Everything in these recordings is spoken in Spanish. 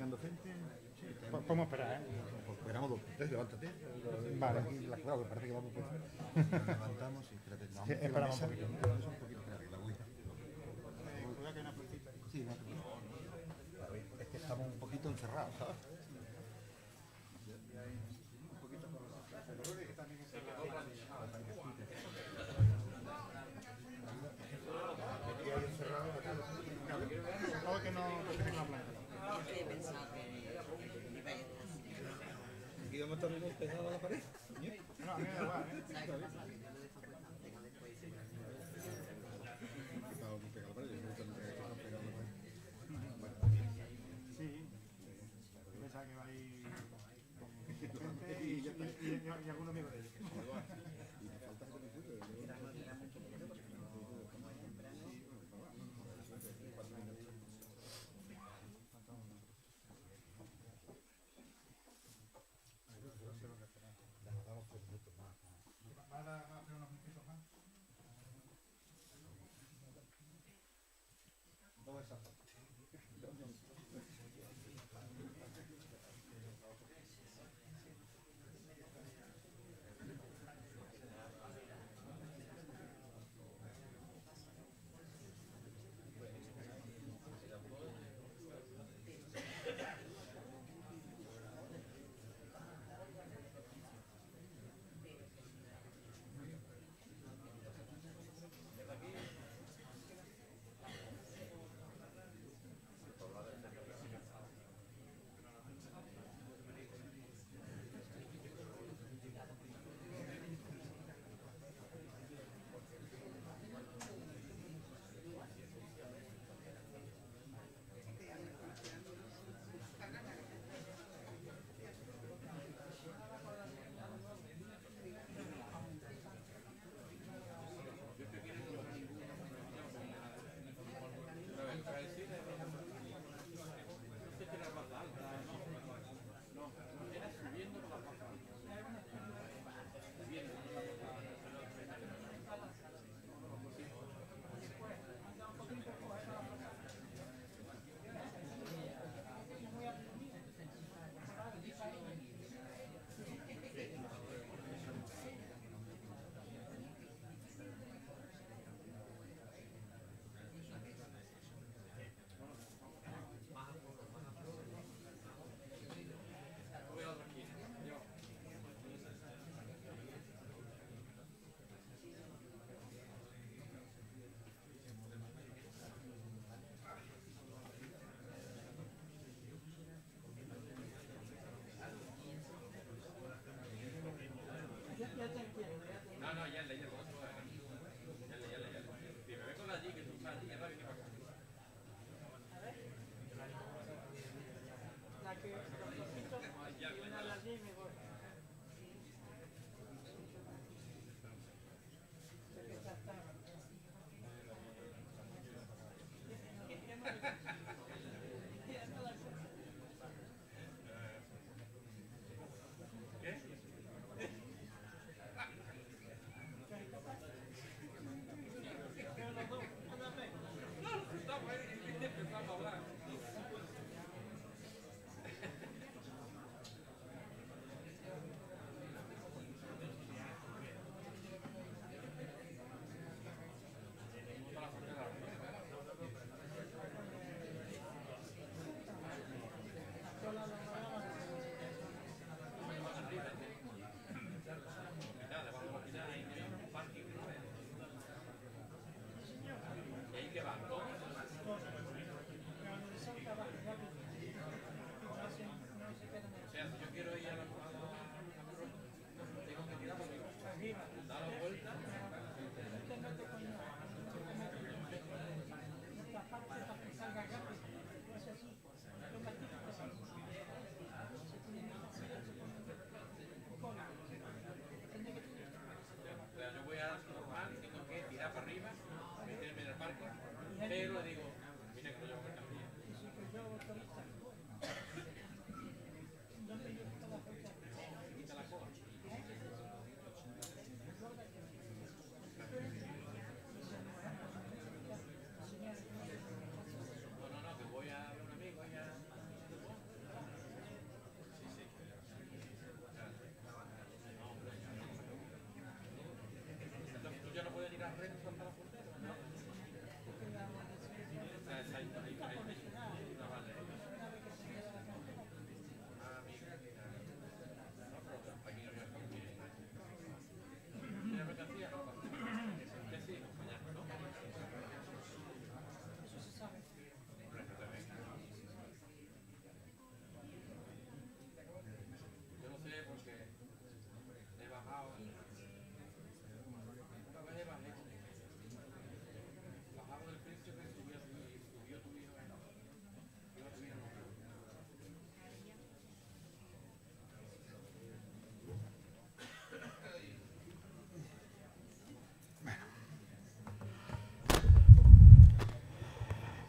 llegando gente. Sí, Podemos esperar, ¿eh? pues esperamos dos. Entonces, levántate. Vale. Aquí, claro, que parece que vamos pues. Nos levantamos y espérate. Sí, esperamos un poquito. poquito. Un poquito, espérate, la voy. Cuidado que hay una puertita ahí. Sí, no te preocupes. Es que estamos un poquito encerrados, ¿sabes? Un poquito por Que también es aquí hay encerrado. todo que no tienen la blanca. He pensado que iba a estar así. Aquí vamos a estar muy pegados a la pared. No, a mí me da igual, ¿eh? ¿Sabes qué pasa? Que yo lo dejo puesto, tengo después y se me Estamos muy pegados a la pared. Yo me gusta nunca que estamos pegados a la pared. Sí. Pensaba que va a ir con gente y algunos amigos de ellos. Y nos falta gente muy fuerte, ¿Van a hacer unos minutitos más? No es exacto.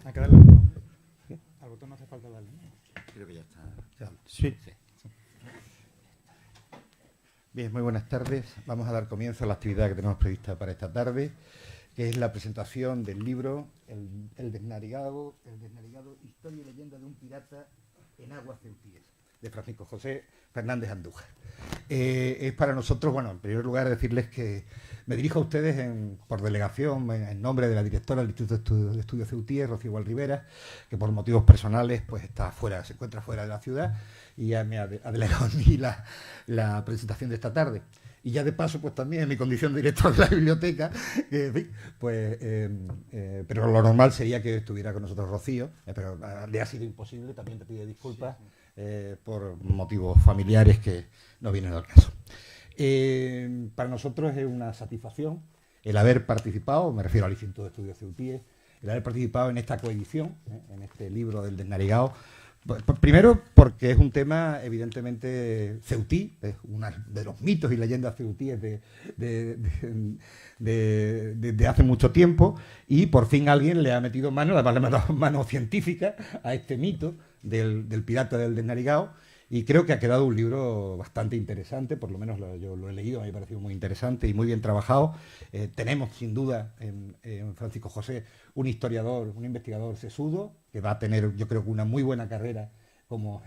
Hay que darle al botón. Al botón no hace falta darle. Creo que ya está. Sí. Bien, muy buenas tardes. Vamos a dar comienzo a la actividad que tenemos prevista para esta tarde, que es la presentación del libro El Desnarigado, Historia y leyenda de un pirata en aguas ceutíes, de Francisco José Fernández Andújar. Es para nosotros, bueno, en primer lugar decirles que me dirijo a ustedes por delegación, en nombre de la directora del Instituto de Estudios Ceutíes, Rocío Valdribera, que por motivos personales pues se encuentra fuera de la ciudad y ya me ha delegado a mí la presentación de esta tarde. Y ya de paso, pues también en mi condición de director de la biblioteca, en fin, pues, pero lo normal sería que estuviera con nosotros Rocío, pero le ha sido imposible, también te pido disculpas por motivos familiares que no vienen al caso. Para nosotros es una satisfacción el haber participado, me refiero al Instituto de Estudios Ceutíes, el haber participado en esta coedición, en este libro del Desnarigado. Primero, porque es un tema evidentemente ceutí, es uno de los mitos y leyendas ceutíes de hace mucho tiempo, y por fin alguien le ha metido mano, además le ha metido mano científica a este mito del pirata del Desnarigado, y creo que ha quedado un libro bastante interesante, por lo menos yo lo he leído, me ha parecido muy interesante y muy bien trabajado. Tenemos sin duda en Francisco José un historiador, un investigador sesudo, que va a tener yo creo que una muy buena carrera como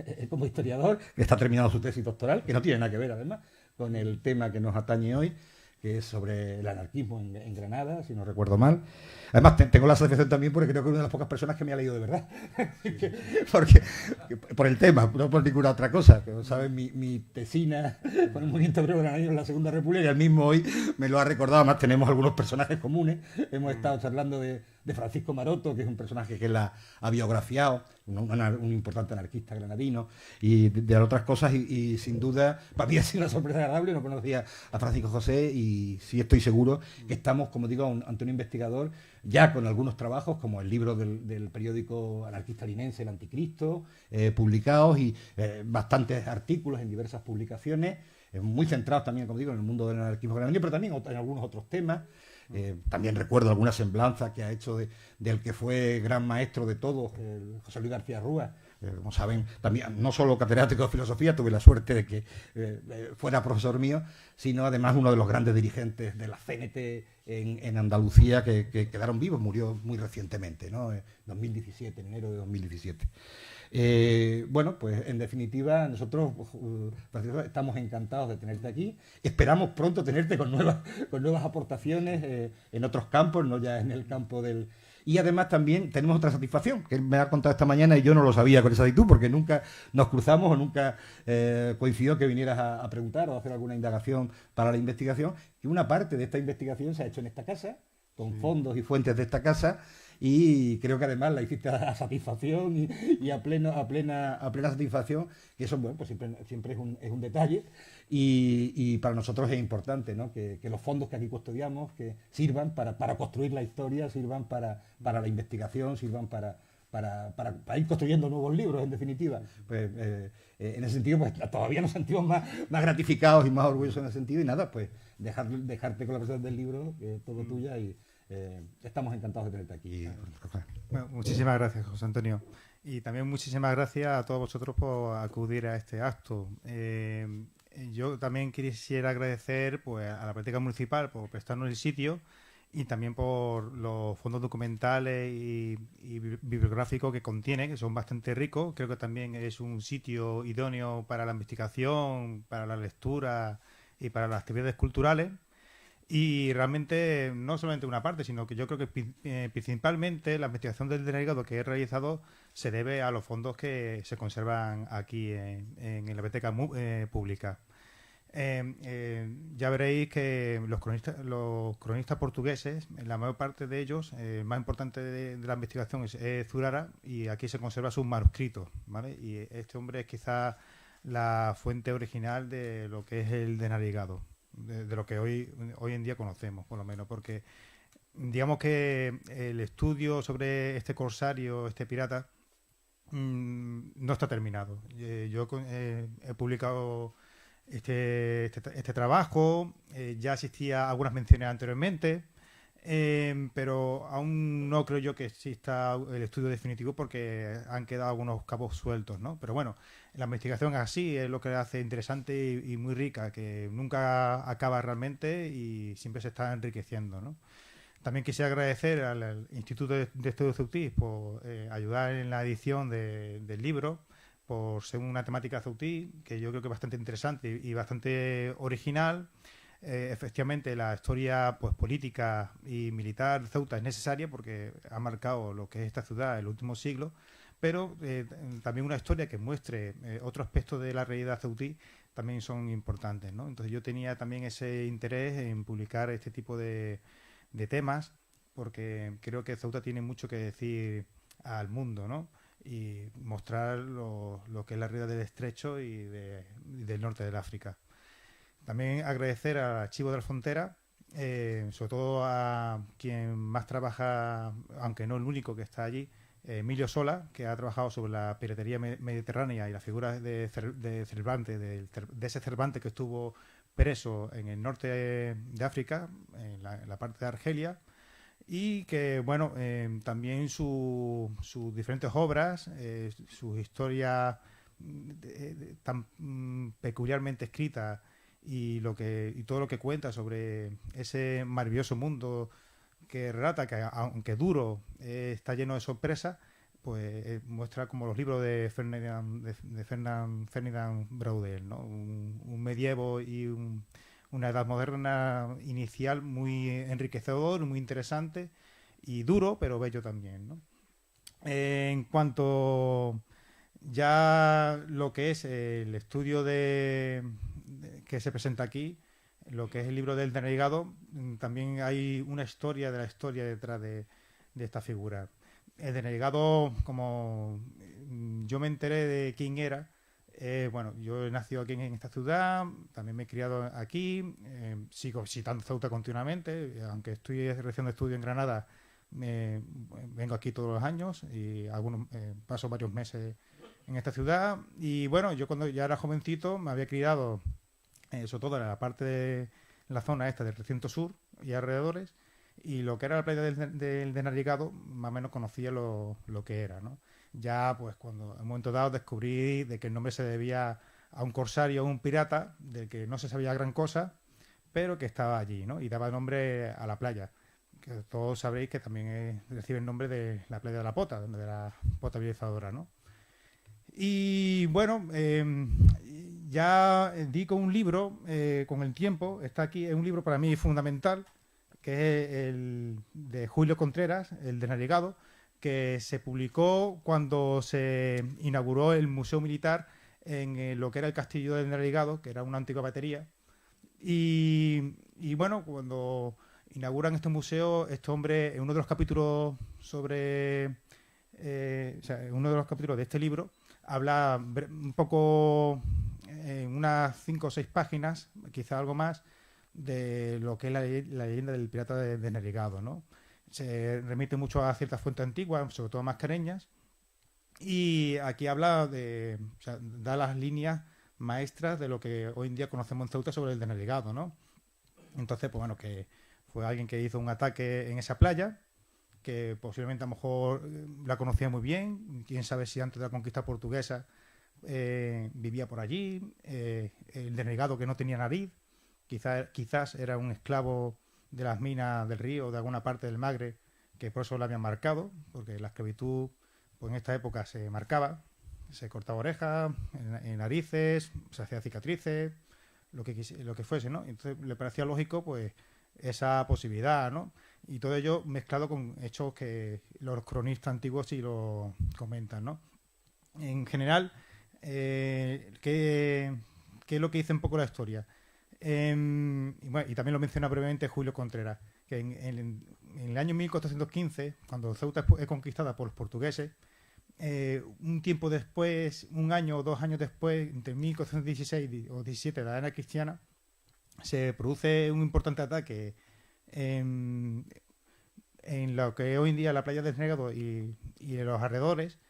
historiador, que está terminando su tesis doctoral, que no tiene nada que ver además con el tema que nos atañe hoy, que es sobre el anarquismo en Granada, si no recuerdo mal. Además, tengo la satisfacción también porque creo que es una de las pocas personas que me ha leído de verdad. Por el tema, no por ninguna otra cosa. Como saben, mi tesina con el movimiento obrero granadino en la Segunda República, y él mismo hoy me lo ha recordado. Además, tenemos algunos personajes comunes. Hemos estado charlando de Francisco Maroto, que es un personaje que él ha biografiado, un importante anarquista granadino, y de otras cosas, y sin duda, para mí ha sido una sorpresa agradable. No conocía a Francisco José y sí estoy seguro que estamos, como digo, ante un investigador ya con algunos trabajos, como el libro del periódico anarquista linense El Anticristo, publicados, y bastantes artículos en diversas publicaciones, muy centrados también, como digo, en el mundo del anarquismo granadino, pero también en algunos otros temas. También recuerdo alguna semblanza que ha hecho del que fue gran maestro de todos, José Luis García Rúa. Como saben, también no solo catedrático de filosofía, tuve la suerte de que fuera profesor mío, sino además uno de los grandes dirigentes de la CNT en Andalucía, que quedaron vivos, murió muy recientemente, ¿no? En 2017, en enero de 2017. Bueno, pues en definitiva nosotros estamos encantados de tenerte aquí. Esperamos pronto tenerte con nuevas aportaciones en otros campos, no ya en el campo del... Y además también tenemos otra satisfacción, que él me ha contado esta mañana y yo no lo sabía con exactitud, porque nunca nos cruzamos o nunca coincidió que vinieras a preguntar o a hacer alguna indagación para la investigación, que una parte de esta investigación se ha hecho en esta casa, con fondos y fuentes de esta casa, y creo que además la hiciste a satisfacción y a plena satisfacción, que eso, bueno, pues siempre es un detalle, y para nosotros es importante, ¿no? que los fondos que aquí custodiamos que sirvan para construir la historia, sirvan para la investigación, sirvan para ir construyendo nuevos libros, en definitiva. Pues, en ese sentido, pues todavía nos sentimos más gratificados y más orgullosos en ese sentido, y nada, pues dejarte con la presentación del libro, que es todo tuya, y estamos encantados de tenerte aquí. Bueno, muchísimas gracias, José Antonio. Y también muchísimas gracias a todos vosotros por acudir a este acto. Yo también quisiera agradecer pues, a la Biblioteca Municipal por prestarnos el sitio y también por los fondos documentales y bibliográficos que contiene, que son bastante ricos. Creo que también es un sitio idóneo para la investigación, para la lectura y para las actividades culturales. Y realmente no solamente una parte, sino que yo creo que principalmente la investigación del denarigado que he realizado se debe a los fondos que se conservan aquí en la biblioteca pública. Ya veréis que los cronistas portugueses, la mayor parte de ellos, el más importante de la investigación es Zurara, y aquí se conserva sus manuscritos, ¿vale? Y este hombre es quizá la fuente original de lo que es el denarigado, de lo que hoy en día conocemos, por lo menos, porque digamos que el estudio sobre este corsario, este pirata, no está terminado. Yo he publicado este trabajo, ya existía algunas menciones anteriormente, pero aún no creo yo que exista el estudio definitivo porque han quedado algunos cabos sueltos, ¿no? Pero bueno, la investigación así es lo que la hace interesante y muy rica, que nunca acaba realmente y siempre se está enriqueciendo, ¿no? También quisiera agradecer al Instituto de Estudios Ceutí por ayudar en la edición del libro, por ser una temática ceutí, que yo creo que es bastante interesante y bastante original. Efectivamente, la historia pues política y militar de Ceuta es necesaria porque ha marcado lo que es esta ciudad en el último siglo, pero también una historia que muestre otro aspecto de la realidad ceutí también son importantes, ¿no? Entonces yo tenía también ese interés en publicar este tipo de temas, porque creo que Ceuta tiene mucho que decir al mundo, ¿no? Y mostrar lo que es la realidad del Estrecho y del norte del África. También agradecer al Archivo de la Frontera, sobre todo a quien más trabaja, aunque no el único que está allí, Emilio Sola, que ha trabajado sobre la piratería mediterránea y la figura de Cervantes, de ese Cervantes que estuvo preso en el norte de África, en la parte de Argelia, y que, bueno, también sus diferentes obras, sus historias tan peculiarmente escritas y todo lo que cuenta sobre ese maravilloso mundo que relata, que aunque duro, está lleno de sorpresas, pues muestra como los libros de Ferdinand Braudel, ¿no? Un medievo y una edad moderna inicial muy enriquecedor, muy interesante y duro, pero bello también, ¿no? En cuanto ya lo que es el estudio que se presenta aquí, lo que es el libro del denarigado, también hay una historia de la historia detrás de esta figura. El denarigado, como yo me enteré de quién era, bueno, yo he nacido aquí en esta ciudad, también me he criado aquí, sigo visitando Ceuta continuamente, aunque estoy recién de estudio en Granada, vengo aquí todos los años y paso varios meses en esta ciudad. Y bueno, yo cuando ya era jovencito me había criado, sobre todo en la parte de la zona esta del recinto sur y alrededores, y lo que era la playa del denarigado, más o menos conocía lo que era, ¿no? Ya, pues, cuando en un momento dado descubrí de que el nombre se debía a un corsario o un pirata, del que no se sabía gran cosa, pero que estaba allí, ¿no? Y daba nombre a la playa, que todos sabréis que también recibe el nombre de la playa de la Pota, de la potabilizadora, ¿no? Y bueno, ya di con un libro, con el tiempo, está aquí, es un libro para mí fundamental, que es el de Julio Contreras, El denarigado, que se publicó cuando se inauguró el Museo Militar en lo que era el Castillo del Denarigado, que era una antigua batería. Y bueno, cuando inauguran este museo, este hombre, en uno de los capítulos en uno de los capítulos de este libro, habla un poco, en unas 5 o 6 páginas, quizá algo más, de lo que es la leyenda del pirata de denarigado, ¿no? Se remite mucho a ciertas fuentes antiguas, sobre todo mascareñas, y aquí habla da las líneas maestras de lo que hoy en día conocemos en Ceuta sobre el denarigado, ¿no? Entonces, pues bueno, que fue alguien que hizo un ataque en esa playa, que posiblemente a lo mejor la conocía muy bien, quién sabe si antes de la conquista portuguesa vivía por allí, el denarigado que no tenía nariz, quizás era un esclavo de las minas del río, de alguna parte del Magre, que por eso la habían marcado, porque la esclavitud pues en esta época se marcaba, se cortaba orejas, en narices, se hacía cicatrices, lo que fuese, ¿no? Entonces le parecía lógico pues esa posibilidad, ¿no? Y todo ello mezclado con hechos que los cronistas antiguos sí lo comentan, ¿no? En general, ¿qué es lo que dice un poco la historia? Y también lo menciona brevemente Julio Contreras, que en el año 1415, cuando Ceuta es conquistada por los portugueses, un tiempo después, un año o 2 años después, entre 1416 o 17 de la era cristiana, se produce un importante ataque en lo que hoy en día es la playa del Desnegado y en los alrededores,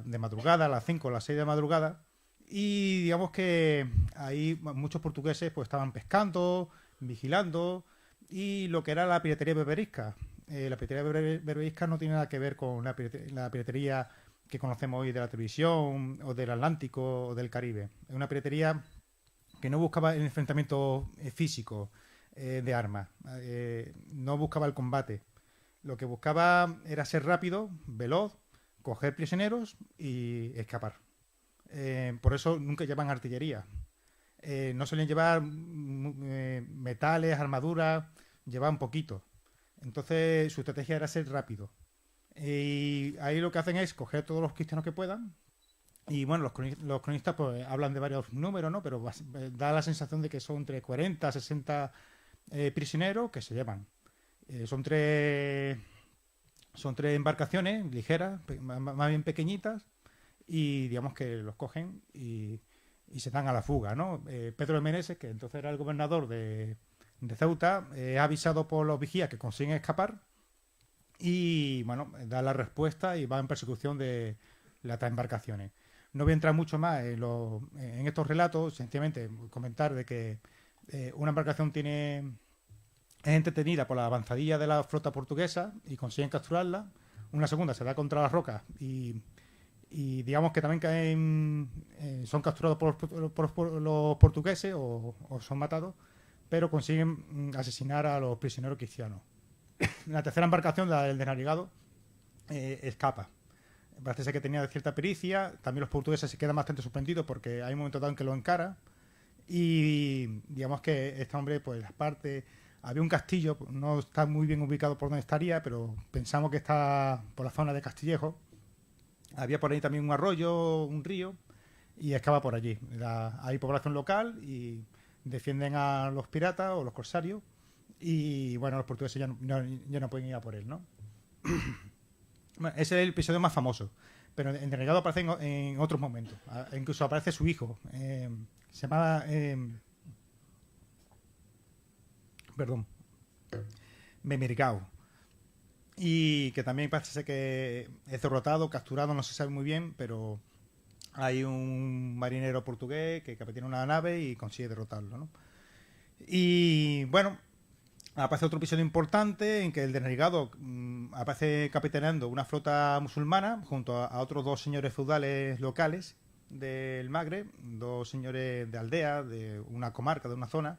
de madrugada, a las 5 o las 6 de madrugada, y digamos que ahí muchos portugueses pues estaban pescando, vigilando, y lo que era la piratería berberisca. La piratería berberisca no tiene nada que ver con la piratería que conocemos hoy de la televisión, o del Atlántico, o del Caribe. Es una piratería que no buscaba el enfrentamiento físico de armas, no buscaba el combate. Lo que buscaba era ser rápido, veloz, coger prisioneros y escapar. Por eso nunca llevan artillería. No suelen llevar metales, armaduras, llevaban poquito. Entonces su estrategia era ser rápido. Y ahí lo que hacen es coger todos los cristianos que puedan. Y bueno, los cronistas pues hablan de varios números, ¿no? Pero da la sensación de que son entre 40 a 60 prisioneros que se llevan. Son tres embarcaciones ligeras, más bien pequeñitas, y digamos que los cogen y se dan a la fuga, ¿no? Pedro de Meneses, que entonces era el gobernador de Ceuta, ha avisado por los vigías que consiguen escapar y, bueno, da la respuesta y va en persecución de las embarcaciones. No voy a entrar mucho más en estos relatos, sencillamente comentar de que una embarcación es entretenida por la avanzadilla de la flota portuguesa y consiguen capturarla. Una segunda se da contra las rocas y digamos que también son capturados por los portugueses o son matados, pero consiguen asesinar a los prisioneros cristianos. La tercera embarcación, la del Desnarigado, escapa. Parece ser que tenía cierta pericia. También los portugueses se quedan bastante sorprendidos porque hay un momento dado en que lo encara. Y digamos que este hombre, pues las partes... Había un castillo, no está muy bien ubicado por donde estaría, pero pensamos que está por la zona de Castillejo. Había por ahí también un arroyo, un río, y escapa por allí. Hay población local y defienden a los piratas o los corsarios. Y bueno, los portugueses ya no pueden ir a por él, ¿no? Bueno, ese es el episodio más famoso, pero en Renegado aparece en otros momentos. Incluso aparece su hijo. Se llamaba... Memirgao. Y que también parece que es derrotado, capturado, no se sabe muy bien, pero hay un marinero portugués que capitaneó una nave y consigue derrotarlo, ¿no? Y bueno, aparece otro episodio importante en que el Desnarigado aparece capitaneando una flota musulmana junto a otros 2 señores feudales locales del Magreb, 2 señores de aldea, de una comarca, de una zona.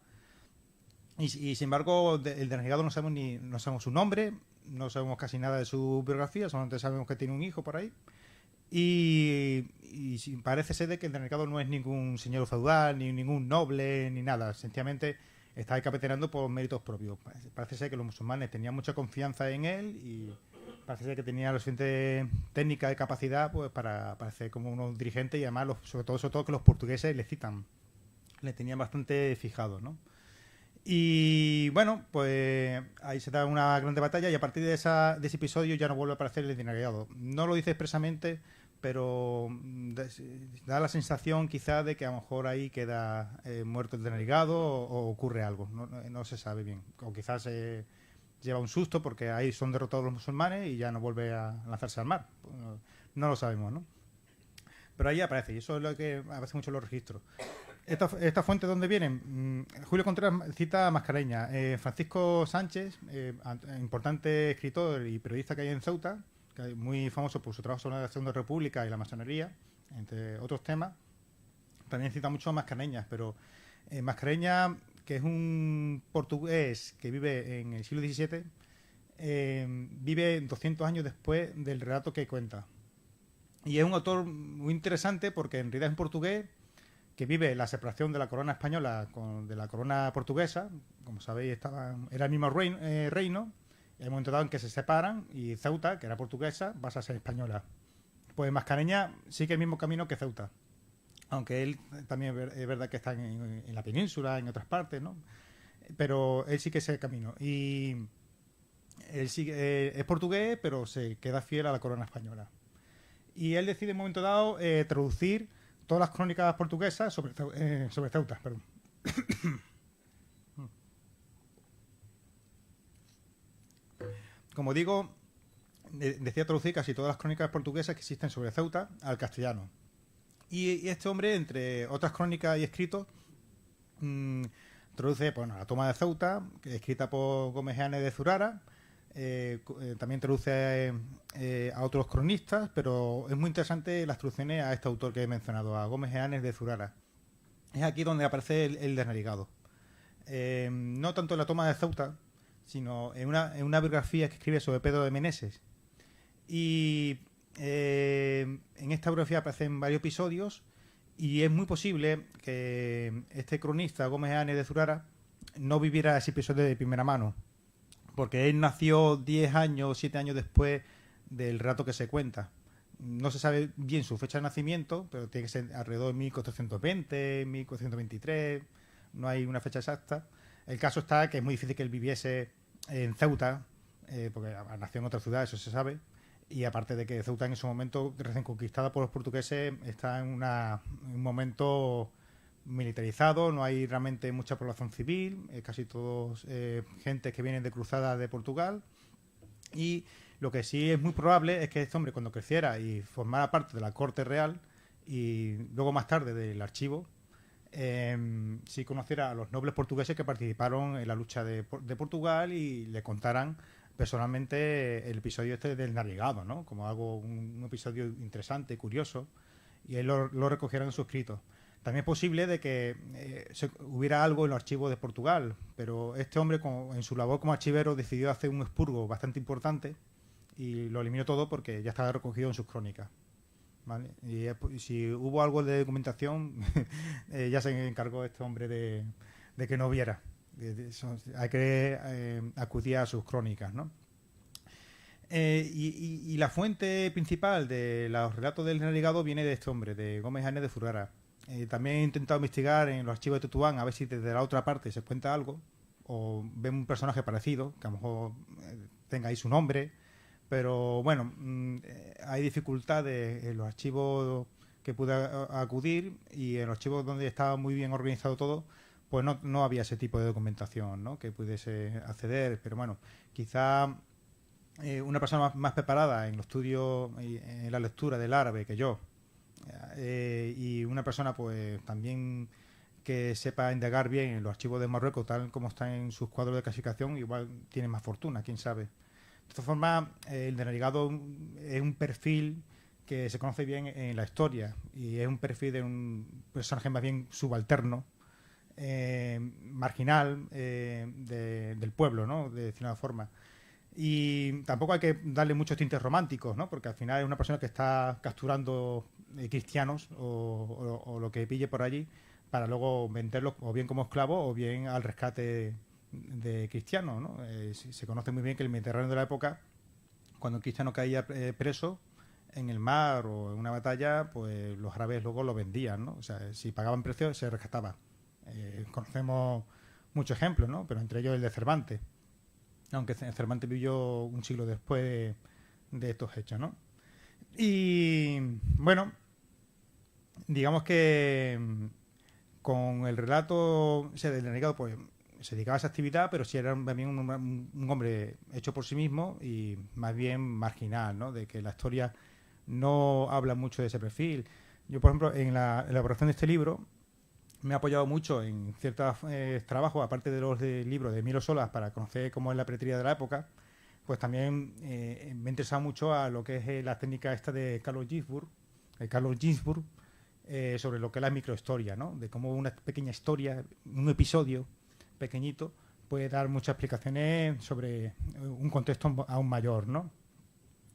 Y sin embargo, el Desnarigado no sabemos su nombre, no sabemos casi nada de su biografía, solamente sabemos que tiene un hijo por ahí. Y parece ser de que el Desnarigado no es ningún señor feudal, ni ningún noble, ni nada. Sencillamente está ahí capitaneando por méritos propios. Parece ser que los musulmanes tenían mucha confianza en él y parece ser que tenía la suficiente técnica y capacidad pues para ser como unos dirigentes y además, sobre todo que los portugueses le tenían bastante fijado, ¿no? Y bueno, pues ahí se da una grande batalla y a partir de ese episodio ya no vuelve a aparecer el Desnarigado. No lo dice expresamente, pero da la sensación quizá de que a lo mejor ahí queda muerto el Desnarigado o ocurre algo, no se sabe bien. O quizás lleva un susto porque ahí son derrotados los musulmanes y ya no vuelve a lanzarse al mar. No lo sabemos, ¿no? Pero ahí aparece y eso es lo que aparece mucho en los registros. ¿Esta fuente de dónde vienen? Julio Contreras cita a Mascareña. Francisco Sánchez, importante escritor y periodista que hay en Ceuta, que es muy famoso por su trabajo sobre la Segunda República y la masonería, entre otros temas, también cita mucho a Mascareñas, pero Mascareña, que es un portugués que vive en el siglo XVII, vive 200 años después del relato que cuenta. Y es un autor muy interesante porque en realidad es en portugués, que vive la separación de la corona española de la corona portuguesa. Como sabéis, era el mismo reino. Y hay un momento dado en que se separan y Ceuta, que era portuguesa, pasa a ser española. Pues Mascareña sigue el mismo camino que Ceuta. Aunque él también es verdad que está en la península, en otras partes, ¿no? Pero él sigue ese camino. Y él es portugués, pero se queda fiel a la corona española. Y él decide en un momento dado traducir todas las crónicas portuguesas sobre Ceuta. Perdón. Como digo, decía traducir casi todas las crónicas portuguesas que existen sobre Ceuta al castellano. Y este hombre, entre otras crónicas y escritos, traduce la toma de Ceuta, escrita por Gómez Eanes de Zurara. También traduce a otros cronistas, pero es muy interesante las traducciones a este autor que he mencionado, a Gómez Eanes de Zurara. Es aquí donde aparece el desnarigado. No tanto en la toma de Ceuta, sino en una biografía que escribe sobre Pedro de Meneses. Y en esta biografía aparecen varios episodios y es muy posible que este cronista, Gómez Eanes de Zurara, no viviera ese episodio de primera mano, porque él nació 10 años, 7 años después del relato que se cuenta. No se sabe bien su fecha de nacimiento, pero tiene que ser alrededor de 1420, 1423, no hay una fecha exacta. El caso está que es muy difícil que él viviese en Ceuta, porque nació en otra ciudad, eso se sabe. Y aparte de que Ceuta en ese momento, recién conquistada por los portugueses, está en un momento militarizado, no hay realmente mucha población civil, casi todos gente que vienen de cruzadas de Portugal. Y lo que sí es muy probable es que este hombre, cuando creciera y formara parte de la corte real y luego más tarde del archivo, sí conociera a los nobles portugueses que participaron en la lucha de Portugal y le contaran personalmente el episodio este del navegado, ¿no? Como un episodio interesante, curioso, y él lo recogiera en sus escritos. También es posible de que hubiera algo en los archivos de Portugal, pero este hombre en su labor como archivero decidió hacer un expurgo bastante importante y lo eliminó todo porque ya estaba recogido en sus crónicas, ¿vale? Y si hubo algo de documentación ya se encargó este hombre de que no hubiera. Hay que acudir a sus crónicas, ¿no? Y la fuente principal de los relatos del navegado viene de este hombre, de Gómez Eanes de Zurara. También he intentado investigar en los archivos de Tetuán a ver si desde la otra parte se cuenta algo o ven un personaje parecido, que a lo mejor tenga ahí su nombre, pero bueno, hay dificultades en los archivos que pude acudir y en los archivos donde estaba muy bien organizado todo, pues no había ese tipo de documentación, ¿no?, que pudiese acceder. Pero bueno, quizá una persona más preparada en los estudios y en la lectura del árabe que yo, y una persona pues también que sepa indagar bien en los archivos de Marruecos tal como están en sus cuadros de clasificación, igual tiene más fortuna, quién sabe. De todas formas, el denarigado es un perfil que se conoce bien en la historia y es un perfil de un personaje más bien subalterno, marginal, del pueblo, ¿no?, de determinada forma. Y tampoco hay que darle muchos tintes románticos, ¿no?, porque al final es una persona que está capturando cristianos o lo que pille por allí para luego venderlos o bien como esclavos o bien al rescate de cristianos, ¿no? Se conoce muy bien que el Mediterráneo de la época, cuando el cristiano caía preso en el mar o en una batalla, pues los árabes luego lo vendían, ¿no? O sea, si pagaban precio se rescataba. Conocemos muchos ejemplos, ¿no?, pero entre ellos el de Cervantes, aunque Cervantes vivió un siglo después de estos hechos, ¿no? Y bueno, digamos que con el relato del denarigado pues se dedicaba a esa actividad, pero sí era también un hombre hecho por sí mismo y más bien marginal, ¿no?, de que la historia no habla mucho de ese perfil. Yo, por ejemplo, en la elaboración de este libro me he apoyado mucho en ciertos trabajos, aparte de los del libro de Miro Solas, para conocer cómo es la pretría de la época. Pues también me he interesado mucho a lo que es la técnica esta de Carlo Ginzburg, sobre lo que es la microhistoria, ¿no?, de cómo una pequeña historia, un episodio pequeñito, puede dar muchas explicaciones sobre un contexto aún mayor, ¿no?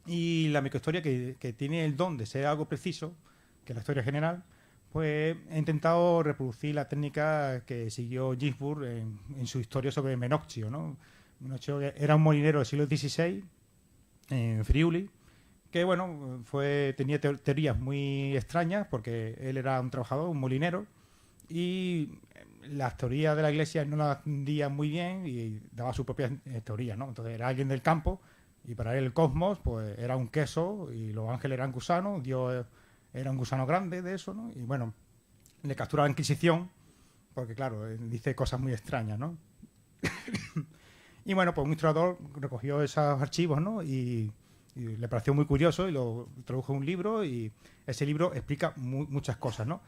Y la microhistoria que tiene el don de ser algo preciso, que la historia general, pues he intentado reproducir la técnica que siguió Ginsburg en su historia sobre Menocchio, ¿no? Menocchio era un molinero del siglo XVI en Friuli, que bueno, tenía teorías muy extrañas porque él era un trabajador, un molinero, y las teorías de la Iglesia no las entendía muy bien y daba sus propias teorías, ¿no? Entonces era alguien del campo y para él el cosmos pues era un queso y los ángeles eran gusanos, Dios era un gusano grande de eso, ¿no? Y bueno, le capturó la Inquisición porque claro, dice cosas muy extrañas, ¿no? Y bueno, pues un historiador recogió esos archivos, ¿no? Y le pareció muy curioso y lo tradujo en un libro, y ese libro explica muchas cosas, ¿no?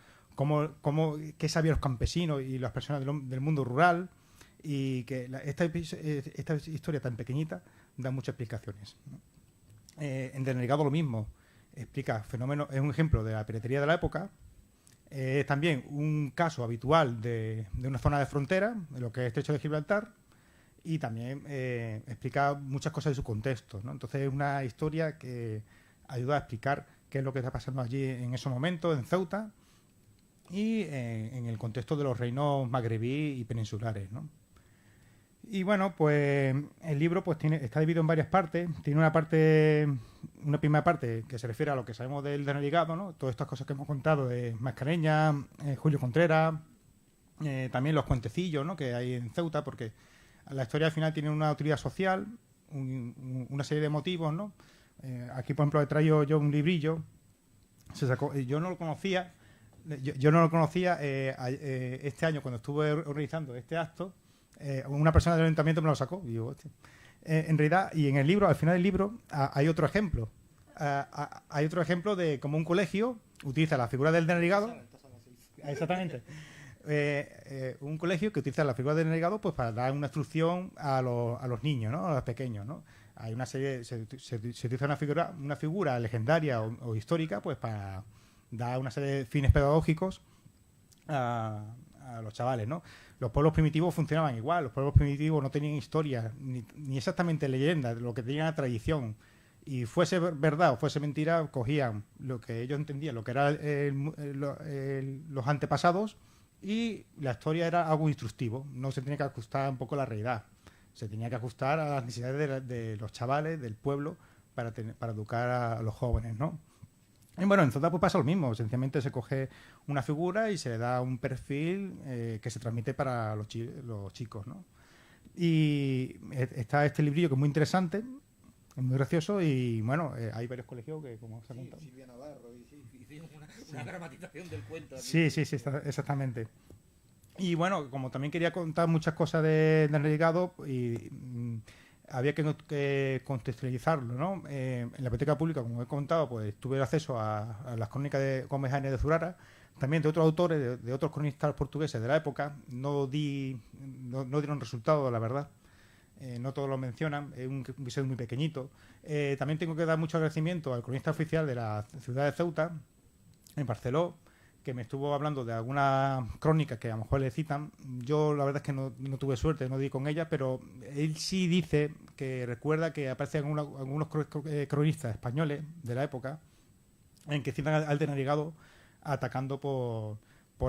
Qué sabían los campesinos y las personas del mundo rural, y que esta historia tan pequeñita da muchas explicaciones, ¿no? En Denegado lo mismo, explica fenómenos, es un ejemplo de la piratería de la época, también un caso habitual de una zona de frontera, de lo que es el Estrecho de Gibraltar, y también explica muchas cosas de su contexto, ¿no? Entonces es una historia que ayuda a explicar qué es lo que está pasando allí en esos momentos, en Ceuta, y en el contexto de los reinos magrebí y peninsulares, ¿no? Y bueno, pues el libro pues está dividido en varias partes. Tiene una primera parte que se refiere a lo que sabemos del Denegado, ¿no? Todas estas cosas que hemos contado de Mascareñas, Julio Contreras, también los cuentecillos, ¿no?, que hay en Ceuta, porque la historia al final tiene una utilidad social, una serie de motivos, ¿no? Aquí, por ejemplo, he traído yo un librillo. Yo no lo conocía. Yo no lo conocía este año cuando estuve organizando este acto. Una persona del ayuntamiento me lo sacó. Y digo, hostia. En realidad, y en el libro, al final del libro, hay otro ejemplo. Hay otro ejemplo de cómo un colegio utiliza la figura del denegado. Exactamente. Un colegio que utiliza la figura del denegado pues para dar una instrucción a los niños, ¿no?, a los pequeños, ¿no? Hay una serie, se utiliza una figura legendaria o histórica pues para dar una serie de fines pedagógicos a los chavales, ¿no? Los pueblos primitivos funcionaban igual. Los pueblos primitivos no tenían historia ni exactamente leyenda, lo que tenían era tradición. Y fuese verdad o fuese mentira, cogían lo que ellos entendían, lo que eran los antepasados, y la historia era algo instructivo. No se tenía que ajustar un poco a la realidad. Se tenía que ajustar a las necesidades de los chavales, del pueblo, para educar a los jóvenes, ¿no? Y bueno, en Ceuta pues pasa lo mismo. Sencillamente se coge una figura y se le da un perfil que se transmite para los chicos, ¿no? Y está este librillo que es muy interesante, es muy gracioso, y bueno, hay varios colegios que, como se ha contado. Silvia Navarro Hicimos una dramatización del cuento. Aquí. Sí, exactamente. Y bueno, como también quería contar muchas cosas del Denegado, y había que contextualizarlo, ¿no? En la biblioteca pública, como he contado, pues tuve acceso a las crónicas de Gómez Jaén de Zurara, también de otros autores, de otros cronistas portugueses de la época. No dieron resultado, la verdad. No todos lo mencionan, es un episodio muy pequeñito. También tengo que dar mucho agradecimiento al cronista oficial de la ciudad de Ceuta, en Barceló, que me estuvo hablando de algunas crónicas que a lo mejor le citan. Yo la verdad es que no tuve suerte, no di con ella, pero él sí dice que recuerda que aparecen algunos cronistas españoles de la época en que citan al Denegado atacando por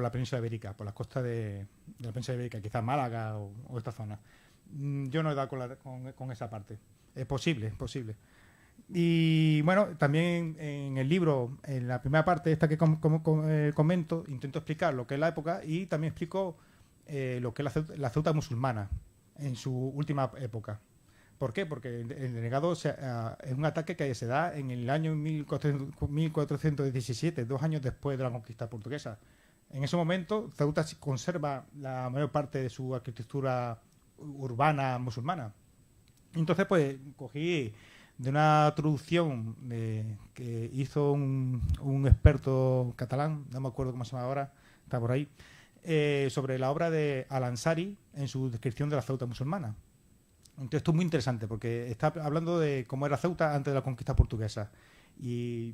la península ibérica, por las costas de la península ibérica, quizás Málaga o esta zona. Yo no he dado con esa parte. Es posible. Y bueno, también en el libro, en la primera parte esta que comento, intento explicar lo que es la época, y también explico lo que es la Ceuta musulmana en su última época. ¿Por qué? Porque el Denegado es un ataque que se da en el año 1417, 2 años después de la conquista portuguesa. En ese momento, Ceuta conserva la mayor parte de su arquitectura urbana musulmana. Entonces, pues, cogí de una traducción que hizo un experto catalán, no me acuerdo cómo se llama ahora, está por ahí, sobre la obra de Al-Ansari en su descripción de la Ceuta musulmana. Un texto muy interesante porque está hablando de cómo era Ceuta antes de la conquista portuguesa. Y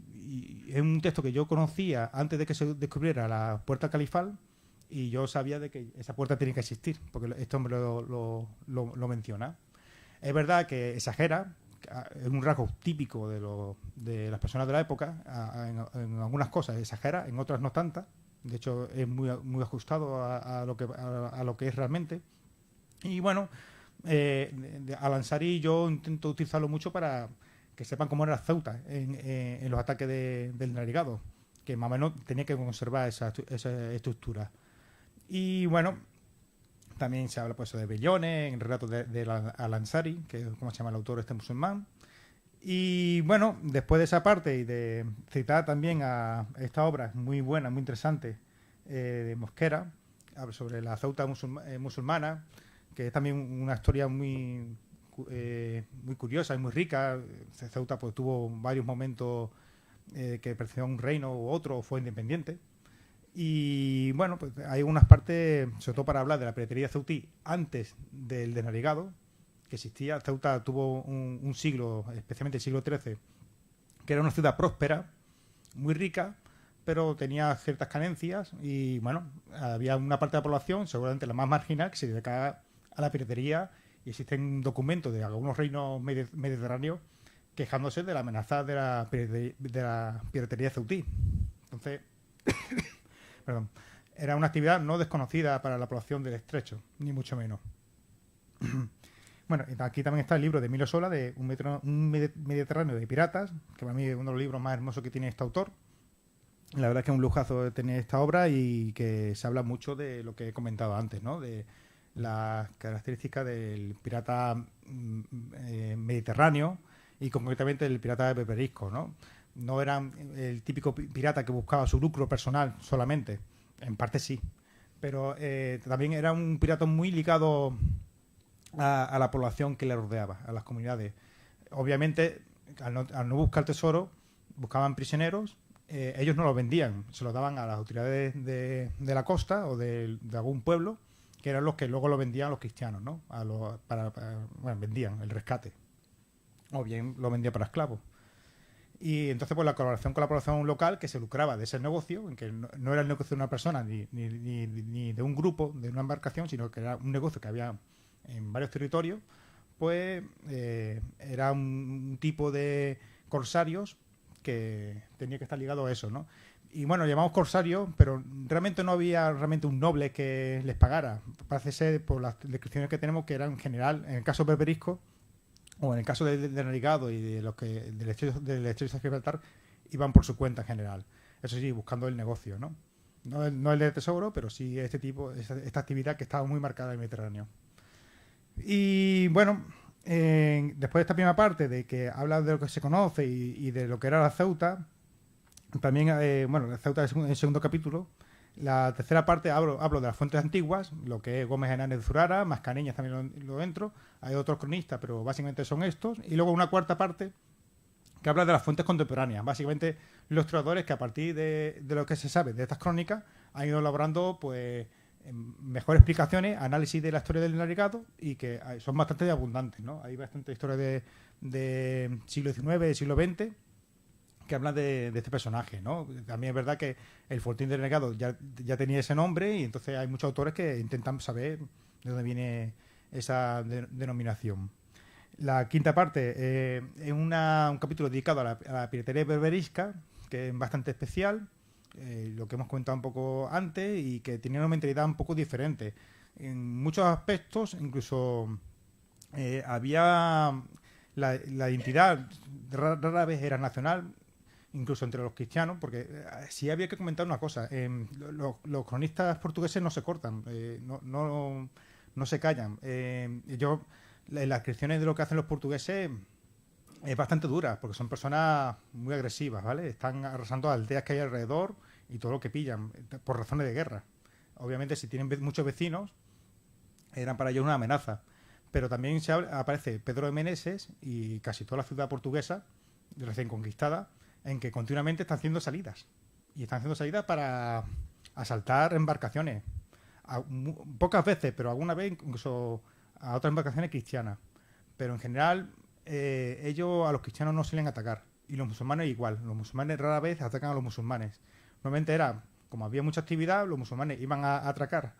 es un texto que yo conocía antes de que se descubriera la puerta califal, y yo sabía de que esa puerta tenía que existir, porque este hombre lo menciona. Es verdad que exagera, es un rasgo típico de las personas de la época. En algunas cosas exagera, en otras no tantas, De hecho, es muy ajustado a lo que es realmente. Y bueno, Al-Ansari yo intento utilizarlo mucho para que sepan cómo era Ceuta en los ataques del Narigado, que más o menos tenía que conservar esa estructura. Y bueno, también se habla pues de Bellones, en relatos de Al-Ansari, que es como se llama el autor este musulmán. Y bueno, después de esa parte y de citar también a esta obra muy buena, muy interesante, de Mosquera, sobre la Ceuta musulmana, que es también una historia muy curiosa y muy rica. Ceuta pues tuvo varios momentos que perteneció a un reino u otro, o fue independiente. Y bueno, pues hay unas partes, sobre todo para hablar de la piratería ceutí antes del desnavegado, que existía. Ceuta tuvo un siglo, especialmente el siglo XIII, que era una ciudad próspera, muy rica, pero tenía ciertas carencias y bueno, había una parte de la población, seguramente la más marginal, que se dedicaba a la piratería, y existen documentos de algunos reinos mediterráneos quejándose de la amenaza de la piratería ceutí. Entonces, perdón, era una actividad no desconocida para la población del estrecho, ni mucho menos. Bueno, aquí también está el libro de Emilio Sola, de un Mediterráneo de piratas, que para mí es uno de los libros más hermosos que tiene este autor. La verdad es que es un lujazo tener esta obra, y que se habla mucho de lo que he comentado antes, ¿no? De las características del pirata mediterráneo, y concretamente el pirata de berberisco, ¿no? No era el típico pirata que buscaba su lucro personal solamente, en parte sí, pero también era un pirata muy ligado a la población que le rodeaba, a las comunidades. Obviamente, al no buscar tesoro, buscaban prisioneros. Ellos no los vendían, se los daban a las autoridades de la costa o de algún pueblo, que eran los que luego lo vendían a los cristianos, ¿no? Bueno, vendían el rescate, o bien lo vendían para esclavos. Y entonces, pues la colaboración con la población local, que se lucraba de ese negocio, en que no era el negocio de una persona ni de un grupo, de una embarcación, sino que era un negocio que había en varios territorios, pues era un tipo de corsarios que tenía que estar ligado a eso, ¿no? Y bueno, llamamos corsarios, pero realmente no había un noble que les pagara. Parece ser, por las descripciones que tenemos, que eran en general, en el caso berberisco, o en el caso del Narigado y de los que del estrecho de Gibraltar, iban por su cuenta en general. Eso sí, buscando el negocio, ¿no? No el de tesoro, pero sí esta actividad que estaba muy marcada en el Mediterráneo. Y bueno, después de esta primera parte, de que habla de lo que se conoce y de lo que era la Ceuta, también, la Ceuta es el segundo capítulo. La tercera parte hablo de las fuentes antiguas, lo que es Gómez Hernández de Zurara, Mascareñas también lo entro. Hay otros cronistas, pero básicamente son estos. Y luego una cuarta parte que habla de las fuentes contemporáneas. Básicamente los historiadores que a partir de lo que se sabe de estas crónicas han ido elaborando pues mejores explicaciones, análisis de la historia del navegado, y que son bastante abundantes, ¿no? Hay bastante historia de siglo XIX, del siglo XX, que hablan de este personaje, ¿no? También es verdad que el fortín del navegado ya tenía ese nombre, y entonces hay muchos autores que intentan saber de dónde viene esa denominación. La quinta parte es un capítulo dedicado a la piratería berberisca, que es bastante especial, lo que hemos comentado un poco antes, y que tenía una mentalidad un poco diferente. En muchos aspectos, incluso había la identidad rara vez era nacional, incluso entre los cristianos, porque sí había que comentar una cosa. Los cronistas portugueses no se cortan, no se callan. Las descripciones de lo que hacen los portugueses es bastante dura, porque son personas muy agresivas, ¿vale? Están arrasando aldeas que hay alrededor y todo lo que pillan, por razones de guerra. Obviamente, si tienen muchos vecinos, eran para ellos una amenaza. Pero también aparece Pedro de Meneses y casi toda la ciudad portuguesa, recién conquistada, en que continuamente están haciendo salidas. Y están haciendo salidas para asaltar embarcaciones. Pocas veces, pero alguna vez incluso a otras embarcaciones cristianas. Pero en general, ellos a los cristianos no suelen atacar. Y los musulmanes igual. Los musulmanes rara vez atacan a los musulmanes. Normalmente era, como había mucha actividad, los musulmanes iban a atracar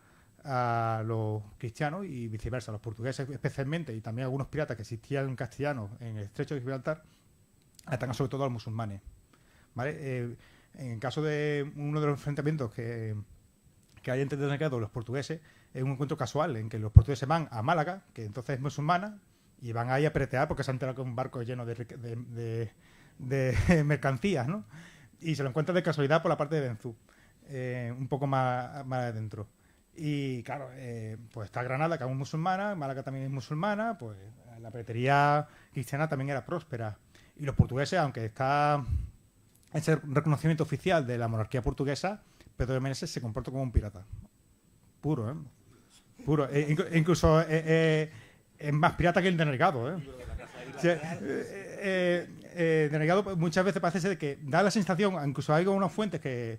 a los cristianos y viceversa. Los portugueses especialmente, y también algunos piratas que existían castellanos en el estrecho de Gibraltar, atacan sobre todo a los musulmanes, ¿vale? En el caso de uno de los enfrentamientos que hay entre Denegado y los portugueses, es un encuentro casual en que los portugueses van a Málaga, que entonces es musulmana, y van ahí a pretear porque se han enterado que un barco lleno de mercancías, ¿no? Y se lo encuentran de casualidad por la parte de Benzú, un poco más adentro. Y claro, pues está Granada, que es musulmana, Málaga también es musulmana, pues la pretería cristiana también era próspera. Y los portugueses, aunque está ese reconocimiento oficial de la monarquía portuguesa, Pedro de Meneses se comporta como un pirata. Puro, ¿eh? Puro. Incluso es más pirata que el Denegado, ¿eh? O sea, Denegado muchas veces parece ser que da la sensación, incluso hay algunas fuentes que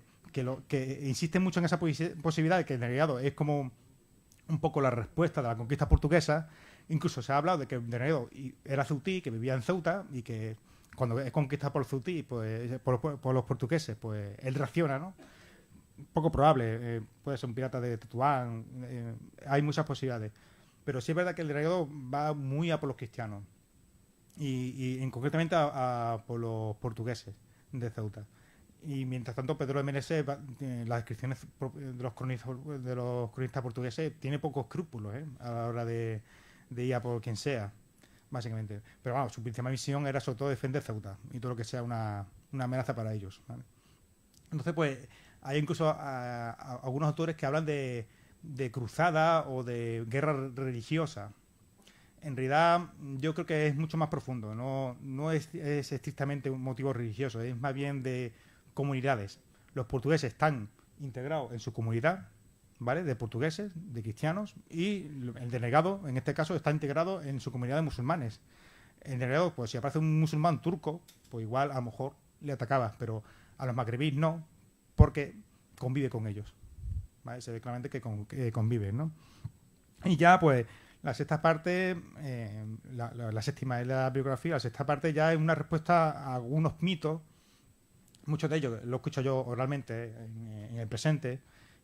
insisten mucho en esa posibilidad de que el Denegado es como un poco la respuesta de la conquista portuguesa. Incluso se ha hablado de que Denegado era ceutí, que vivía en Ceuta y que cuando es conquistado por ceutí, pues, por los portugueses, pues él reacciona, ¿no? Poco probable, puede ser un pirata de Tetuán, hay muchas posibilidades. Pero sí es verdad que el Denegado va muy a por los cristianos y concretamente por los portugueses de Ceuta. Y mientras tanto Pedro de Meneses, las descripciones de los cronistas portugueses, tiene pocos escrúpulos a la hora de ir a por quien sea, básicamente. Pero vamos, su principal misión era sobre todo defender Ceuta y todo lo que sea una amenaza para ellos, ¿vale? Entonces, pues, hay incluso algunos autores que hablan de cruzada o de guerra religiosa. En realidad, yo creo que es mucho más profundo. No es estrictamente un motivo religioso, es más bien de comunidades. Los portugueses están integrados en su comunidad, ¿vale? De portugueses, de cristianos, y el Denegado, en este caso, está integrado en su comunidad de musulmanes. El Denegado, pues si aparece un musulmán turco, pues igual a lo mejor le atacaba, pero a los magrebíes no, porque convive con ellos, ¿vale? Se ve claramente que conviven, ¿no? Y ya, pues, la sexta parte, la séptima es la biografía, la sexta parte ya es una respuesta a algunos mitos, muchos de ellos los escucho yo oralmente en el presente,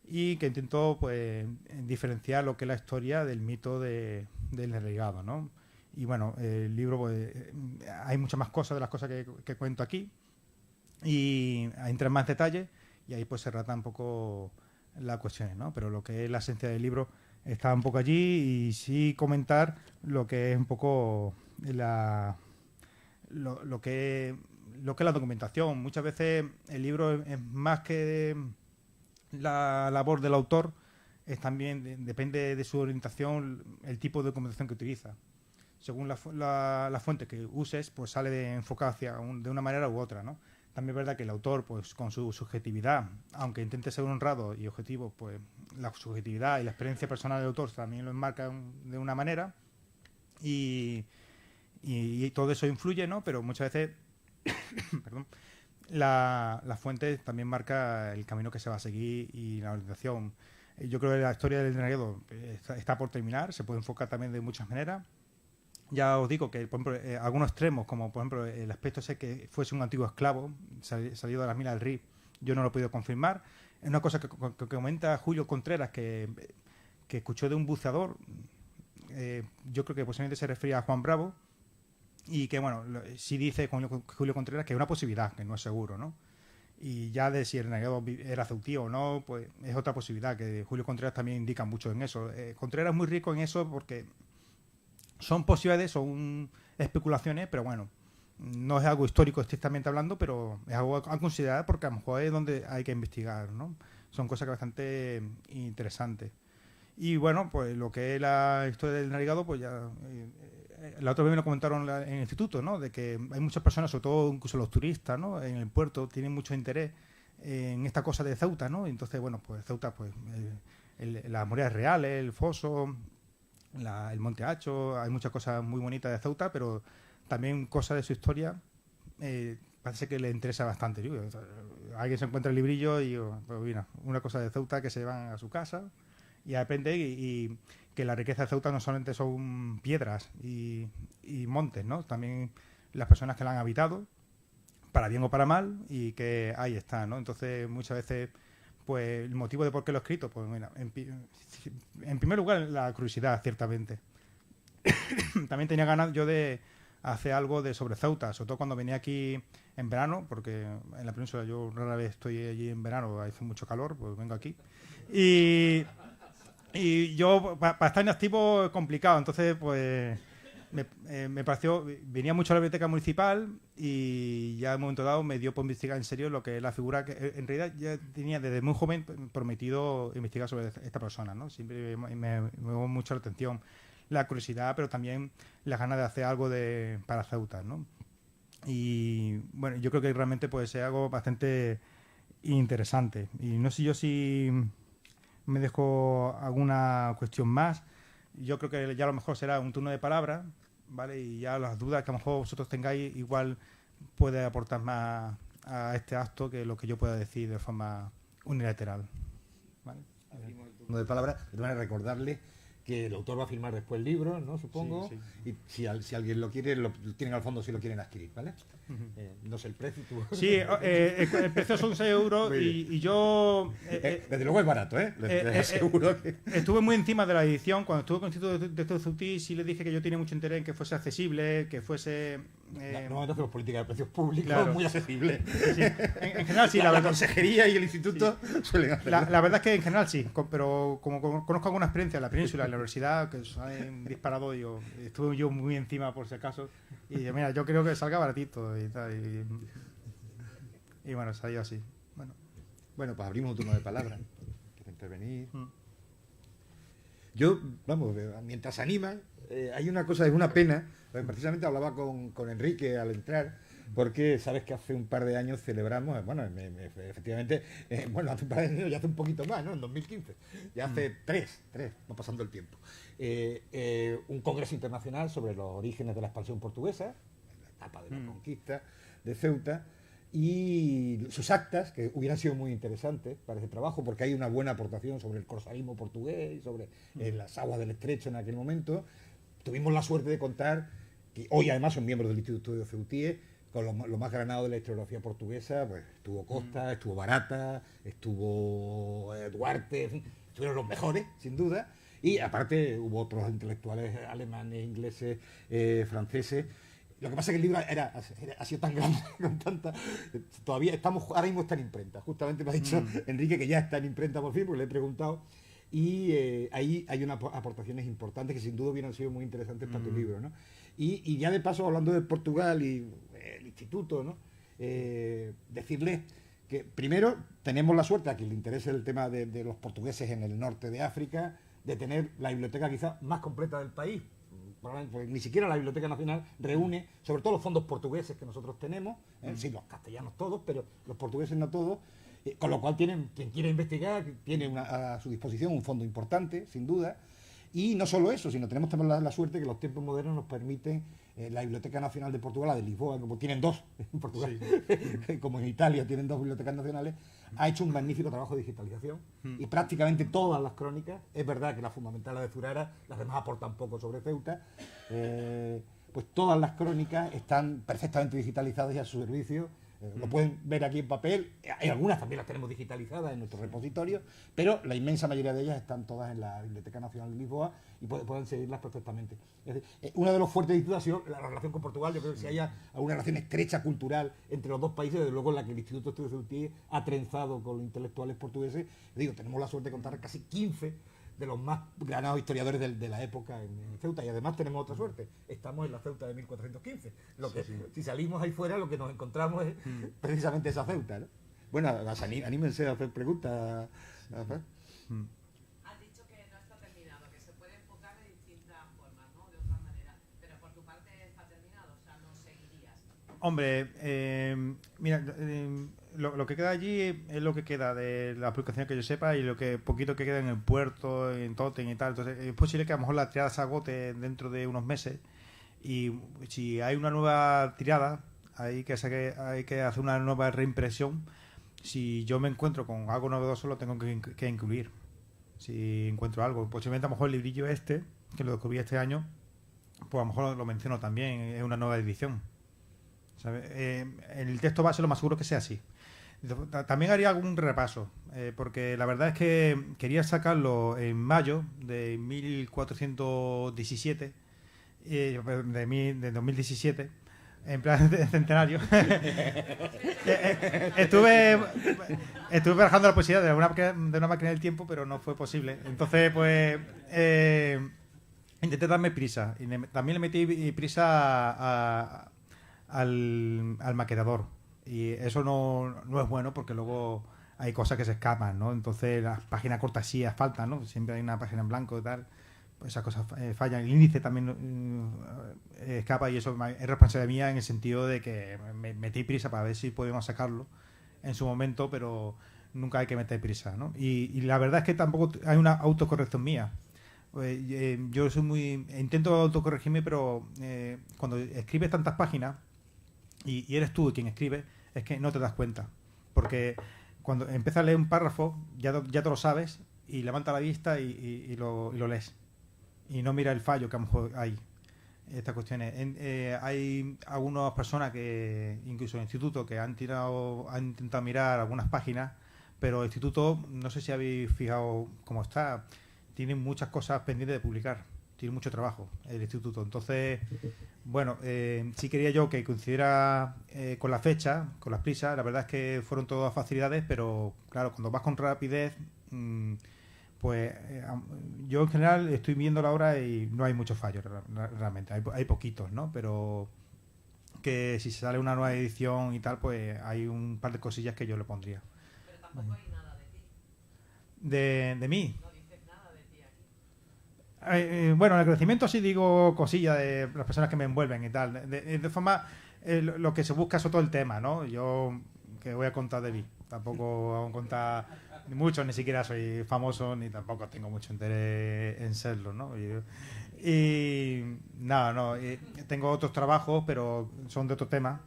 y que intento, pues, diferenciar lo que es la historia del mito del Denegado, ¿no? Y bueno, el libro, pues, hay muchas más cosas de las cosas que cuento aquí, y entra en más detalle, y ahí pues se trata un poco las cuestiones, ¿no? Pero lo que es la esencia del libro está un poco allí, y sí comentar lo que es un poco lo que es la documentación. Muchas veces el libro es más que la labor del autor, es también depende de su orientación el tipo de documentación que utiliza. Según la fuente que uses, pues sale enfocado de una manera u otra, ¿no? También es verdad que el autor, pues con su subjetividad, aunque intente ser honrado y objetivo, pues la subjetividad y la experiencia personal del autor también lo enmarca de una manera, y todo eso influye, ¿no? Pero muchas veces perdón, la fuente también marca el camino que se va a seguir y la orientación. Yo creo que la historia del Denegado está por terminar, se puede enfocar también de muchas maneras. Ya os digo que, por ejemplo, algunos extremos, como por ejemplo el aspecto ese que fuese un antiguo esclavo salido de las minas del Rif, yo no lo he podido confirmar. Es una cosa que comenta Julio Contreras, que escuchó de un buceador, yo creo que posiblemente se refería a Juan Bravo, y que, bueno, sí dice Julio Contreras que es una posibilidad, que no es seguro, ¿no? Y ya de si el Denegado era ceutí o no, pues es otra posibilidad, que Julio Contreras también indica mucho en eso. Contreras es muy rico en eso porque son posibilidades, son especulaciones, pero bueno, no es algo histórico estrictamente hablando, pero es algo a considerar porque a lo mejor es donde hay que investigar, ¿no? Son cosas que bastante interesantes. Y bueno, pues lo que es la historia del Denegado, pues ya la otra vez me lo comentaron en el instituto, ¿no? De que hay muchas personas, sobre todo incluso los turistas, ¿no? En el puerto tienen mucho interés en esta cosa de Ceuta, ¿no? Entonces, bueno, pues Ceuta, pues las murallas reales, el foso, el Monte Hacho, hay muchas cosas muy bonitas de Ceuta, pero también cosas de su historia parece que le interesa bastante. Alguien se encuentra el librillo y pues, mira, una cosa de Ceuta que se llevan a su casa y aprende, y que la riqueza de Ceuta no solamente son piedras y montes, ¿no? También las personas que la han habitado, para bien o para mal, y que ahí está, ¿no? Entonces, muchas veces, pues el motivo de por qué lo he escrito, pues mira, en primer lugar, la curiosidad, ciertamente. También tenía ganas yo de hacer algo de sobre Ceuta, sobre todo cuando venía aquí en verano, porque en la península yo rara vez estoy allí en verano, hace mucho calor, pues vengo aquí. Y yo, para estar inactivo, es complicado. Entonces, pues, me pareció... Venía mucho a la biblioteca municipal y ya en un momento dado me dio por investigar en serio lo que es la figura que, en realidad, ya tenía desde muy joven prometido investigar sobre esta persona, ¿no? Siempre me llamó mucho la atención la curiosidad, pero también las ganas de hacer algo para Ceuta, ¿no? Y, bueno, yo creo que realmente puede ser algo bastante interesante. Y no sé yo si... me dejo alguna cuestión más. Yo creo que ya a lo mejor será un turno de palabras, ¿vale? Y ya las dudas que a lo mejor vosotros tengáis igual puede aportar más a este acto que lo que yo pueda decir de forma unilateral, ¿vale? Turno de palabras, de manera recordarle que el autor va a firmar después el libro, ¿no? Supongo. Sí, Y si alguien lo quiere, lo tienen al fondo si lo quieren adquirir, ¿vale? No sé el precio. Tú... Sí, el precio son 6 euros y yo... desde luego es barato, ¿eh? Les aseguro que... Estuve muy encima de la edición. Cuando estuve con el Instituto de Ceuta, sí le dije que yo tenía mucho interés en que fuese accesible, que fuese... no hacemos política de precios públicos, claro. Muy accesible. Sí. En general sí. La consejería y el instituto suelen hacerlo. La verdad es que en general sí, pero como conozco alguna experiencia en la península, en la universidad, que han disparado, estuve yo muy encima por si acaso, y mira, yo creo que salga baratito y tal, y bueno, salió así. Bueno, pues abrimos un turno de palabras. ¿Quiere intervenir? Yo, vamos, mientras animan, hay una cosa, es una pena, porque precisamente hablaba con Enrique al entrar, porque sabes que hace un par de años celebramos, bueno, efectivamente, bueno, hace un par de años, ya hace un poquito más, ¿no? En 2015, ya hace tres, va pasando el tiempo, un congreso internacional sobre los orígenes de la expansión portuguesa, la etapa de la conquista de Ceuta, y sus actas, que hubieran sido muy interesantes para ese trabajo, porque hay una buena aportación sobre el corsarismo portugués, sobre las aguas del estrecho en aquel momento. Tuvimos la suerte de contar, que hoy además son miembros del Instituto de Ceutíes, con lo más granado de la historiografía portuguesa. Pues estuvo Costa, estuvo Barata, estuvo Duarte, en fin, estuvieron los mejores, sin duda. Y aparte hubo otros intelectuales alemanes, ingleses, franceses. Lo que pasa es que el libro ha sido tan grande, con tanta... Todavía estamos, ahora mismo está en imprenta. Justamente me ha dicho Enrique que ya está en imprenta por fin, porque le he preguntado. Y ahí hay unas aportaciones importantes que sin duda hubieran sido muy interesantes para tu libro, ¿no? Y ya de paso, hablando de Portugal y el instituto, ¿no? Decirles que primero tenemos la suerte, a quien le interese el tema de los portugueses en el norte de África, de tener la biblioteca quizás más completa del país. Porque ni siquiera la Biblioteca Nacional reúne, sobre todo los fondos portugueses que nosotros tenemos, sí, los castellanos todos, pero los portugueses no todos, con lo cual quien quiera investigar tiene a su disposición un fondo importante, sin duda. Y no solo eso, sino tenemos también la suerte que los tiempos modernos nos permiten, la Biblioteca Nacional de Portugal, la de Lisboa, como tienen dos en Portugal, sí. Como en Italia tienen dos bibliotecas nacionales, ha hecho un magnífico trabajo de digitalización y prácticamente todas las crónicas, es verdad que la fundamental, la de Zurara, las demás aportan poco sobre Ceuta, pues todas las crónicas están perfectamente digitalizadas y a su servicio. Lo pueden ver aquí en papel, hay algunas también las tenemos digitalizadas en nuestro repositorio, pero la inmensa mayoría de ellas están todas en la Biblioteca Nacional de Lisboa y pueden seguirlas perfectamente. Es decir, uno de los fuertes distintos ha sido la relación con Portugal. Yo creo que si haya alguna relación estrecha cultural entre los dos países, desde luego la que el Instituto de Estudios Ceutíes ha trenzado con los intelectuales portugueses. Digo, tenemos la suerte de contar casi 15 de los más ganados historiadores de la época en Ceuta, y además tenemos otra suerte, estamos en la Ceuta de 1415, si salimos ahí fuera lo que nos encontramos es precisamente esa Ceuta, ¿no? Bueno, anímense a hacer preguntas. Has dicho que no está terminado, que se puede enfocar de distintas formas, ¿no? De otras maneras, pero por tu parte está terminado, o sea, no seguirías. Hombre, mira, lo que queda allí es lo que queda de la publicación que yo sepa y lo que poquito que queda en el puerto, en Totem y tal. Entonces es posible que a lo mejor la tirada se agote dentro de unos meses, y si hay una nueva tirada hay que hacer una nueva reimpresión. Si yo me encuentro con algo novedoso lo tengo que incluir. Si encuentro algo, posiblemente a lo mejor el librillo este, que lo descubrí este año, pues a lo mejor lo menciono también, es una nueva edición. ¿Sabes? El texto base lo más seguro que sea así. También haría algún repaso, porque la verdad es que quería sacarlo en mayo de 1417 de 2017, en plan de centenario. Estuve barajando la posibilidad de una máquina del tiempo, pero no fue posible. Entonces, pues, intenté darme prisa. Y también le metí prisa al maquetador. Y eso no es bueno porque luego hay cosas que se escapan, ¿no? Entonces las páginas cortasías faltan, ¿no? Siempre hay una página en blanco y tal. Pues esas cosas fallan. El índice también escapa y eso es responsabilidad mía en el sentido de que me metí prisa para ver si podemos sacarlo en su momento, pero nunca hay que meter prisa, ¿no? Y la verdad es que tampoco hay una autocorrección mía. Yo intento autocorregirme, pero cuando escribes tantas páginas y eres tú quien escribe, es que no te das cuenta. Porque cuando empiezas a leer un párrafo, ya te lo sabes y levanta la vista y lo lees. Y no mira el fallo que a lo mejor hay. Estas cuestiones. Hay algunas personas que, incluso en el instituto, que han intentado mirar algunas páginas, pero el instituto, no sé si habéis fijado cómo está, tiene muchas cosas pendientes de publicar. Tiene mucho trabajo el instituto. Entonces, bueno, sí quería yo que coincidiera con la fecha, con las prisas. La verdad es que fueron todas facilidades, pero claro, cuando vas con rapidez, pues yo en general estoy viendo la obra y no hay muchos fallos realmente. Hay poquitos, ¿no? Pero que si sale una nueva edición y tal, pues hay un par de cosillas que yo le pondría. Pero tampoco hay nada de ti. ¿De mí? No dices nada de ti aquí. Bueno, en el crecimiento sí digo cosillas de las personas que me envuelven y tal. De forma, lo que se busca es todo el tema, ¿no? Yo, que voy a contar de mí. Tampoco voy a contar mucho, ni siquiera soy famoso, ni tampoco tengo mucho interés en serlo, ¿no? Y nada, tengo otros trabajos, pero son de otros temas.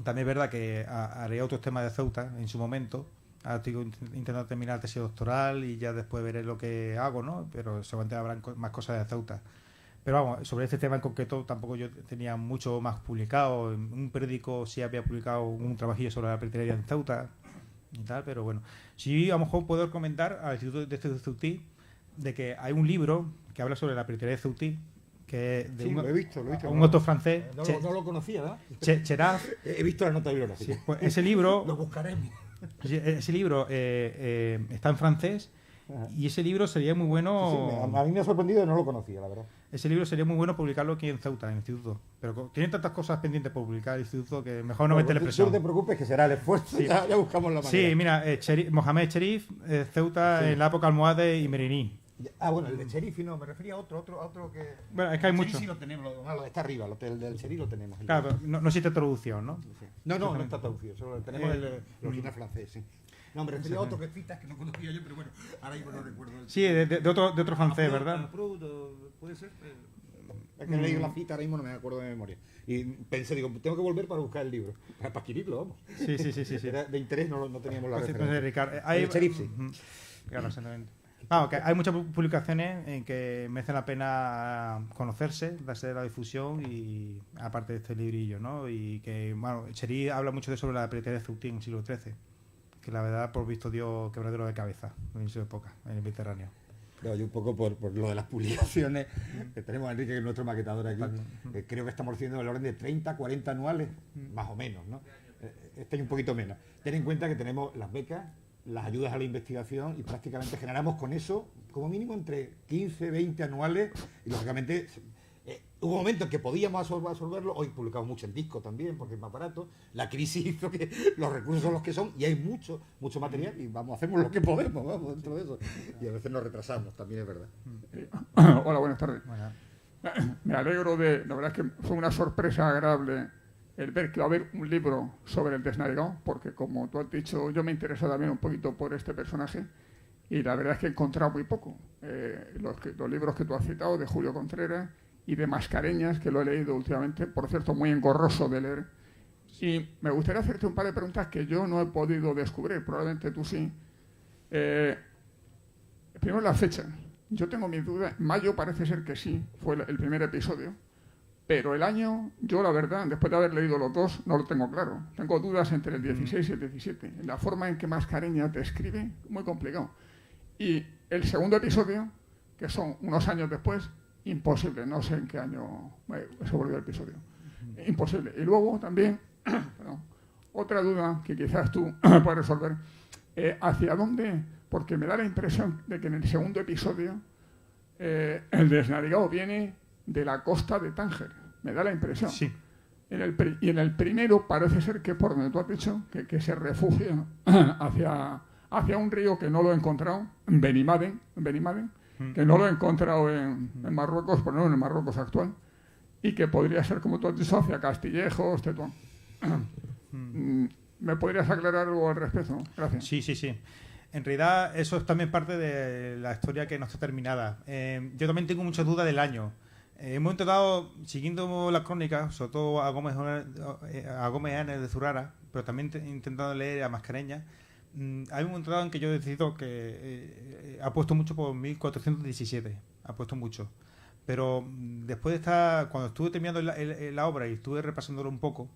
También es verdad que haré otros temas de Ceuta en su momento. Ahora estoy intentando terminar la tesis doctoral y ya después veré lo que hago, ¿no? Pero seguramente habrán más cosas de Ceuta. Pero vamos, sobre este tema en concreto tampoco yo tenía mucho más publicado. En un periódico sí había publicado un trabajillo sobre la peritrería en Ceuta y tal, pero bueno. Sí, a lo mejor puedo recomendar al Instituto de Ceutí de que hay un libro que habla sobre la peritrería de Ceutí, que es de Sí, lo he visto. un autor francés, No lo conocía, ¿verdad? Cheraf. He visto la nota bibliográfica. Sí, pues ese libro... Lo buscaré. Ese libro está en francés. Ajá. Y ese libro sería muy bueno. A mí me ha sorprendido y no lo conocía, la verdad. Ese libro sería muy bueno publicarlo aquí en Ceuta, en el instituto. Pero tienen tantas cosas pendientes por publicar el instituto que mejor no meterle presión. No te preocupes, que será el esfuerzo. Sí. Ya buscamos la manera. Sí, mira, Mohamed Cherif, Ceuta Sí. en la época almohade y Meriní. Bueno, el de Sheriff, no, me refería a otro que... Bueno, es que hay El muchos. Sheriff sí lo tenemos, está arriba, el del Sheriff lo tenemos. Claro, pero no existe traducción, ¿no? No está traducido, solo tenemos el original francés, sí. No, me refería a otro que citas que no conocía yo, pero bueno, ahora mismo no recuerdo. Sí, de otro francés, ¿verdad? ¿Puede ser? Es que he leído la cita, ahora mismo no me acuerdo de memoria. Y pensé, digo, tengo que volver para buscar el libro, para adquirirlo, vamos. Sí. Era de interés, no teníamos la Pues, referencia. Ricardo, El Sheriff, sí. Claro, exactamente. Vamos, que hay muchas publicaciones en que merecen la pena conocerse, darse la difusión y aparte de este librillo, ¿no? Y que, bueno, Cherif habla mucho sobre la peritrería de Ceutí en el siglo XIII, que la verdad, por visto, dio quebradero de cabeza en su época, en el Mediterráneo. Claro, yo un poco por lo de las publicaciones que tenemos a Enrique, que es nuestro maquetador aquí, creo que estamos haciendo el orden de 30, 40 anuales, más o menos, ¿no? Este hay un poquito menos. Ten en cuenta que tenemos las becas, las ayudas a la investigación y prácticamente generamos con eso como mínimo entre 15, 20 anuales y lógicamente hubo momentos en que podíamos absorberlo, hoy publicamos mucho en disco también porque es más barato, la crisis hizo que los recursos son los que son y hay mucho material y hacemos lo que podemos, vamos, dentro de eso y a veces nos retrasamos, también es verdad. Hola, buenas tardes. Bueno, Me alegro la verdad es que fue una sorpresa agradable el ver que va a haber un libro sobre el desnavegado, porque como tú has dicho, yo me interesa también un poquito por este personaje y la verdad es que he encontrado muy poco. Los libros que tú has citado de Julio Contreras y de Mascareñas, que lo he leído últimamente, por cierto, muy engorroso de leer. Y me gustaría hacerte un par de preguntas que yo no he podido descubrir, probablemente tú sí. Primero la fecha. Yo tengo mis dudas. Mayo parece ser que sí, fue el primer episodio. Pero el año, yo la verdad, después de haber leído los dos, no lo tengo claro. Tengo dudas entre el 16 y el 17. La forma en que Mascareñas te escribe, muy complicado. Y el segundo episodio, que son unos años después, yo no he podido descubrir, probablemente tú sí. ¿Cómo es la fecha? Yo tengo mis dudas. Mayo parece ser que sí, fue el primer episodio. Pero el año, yo la verdad, después de haber leído los dos, no lo tengo claro. Tengo dudas entre el 16 y el 17. La forma en que Mascareñas te escribe, muy complicado. Y el segundo episodio, que son unos años después, imposible, no sé en qué año se volvió el episodio. Imposible. Y luego también, perdón, otra duda que quizás tú puedes resolver, ¿hacia dónde? Porque me da la impresión de que en el segundo episodio el desnarigado viene de la costa de Tánger. Me da la impresión. Sí. Y en el primero parece ser que, por donde tú has dicho, que se refugia hacia un río que no lo he encontrado, en Benimaden, que no lo he encontrado en Marruecos, por no en el Marruecos actual, y que podría ser, como tú has dicho, hacia Castillejos, Tetuán. ¿Me podrías aclarar algo al respecto? Gracias. Sí. En realidad, eso es también parte de la historia que no está terminada. Yo también tengo muchas dudas del año. Hemos intentado, siguiendo las crónicas, sobre todo a Gómez Áñez de Zurara, pero también intentando leer a Mascareñas, hay un momento dado en que yo he decidido que apuesto mucho por 1417, apuesto mucho. Pero después de estar, cuando estuve terminando la obra y estuve repasándolo un poco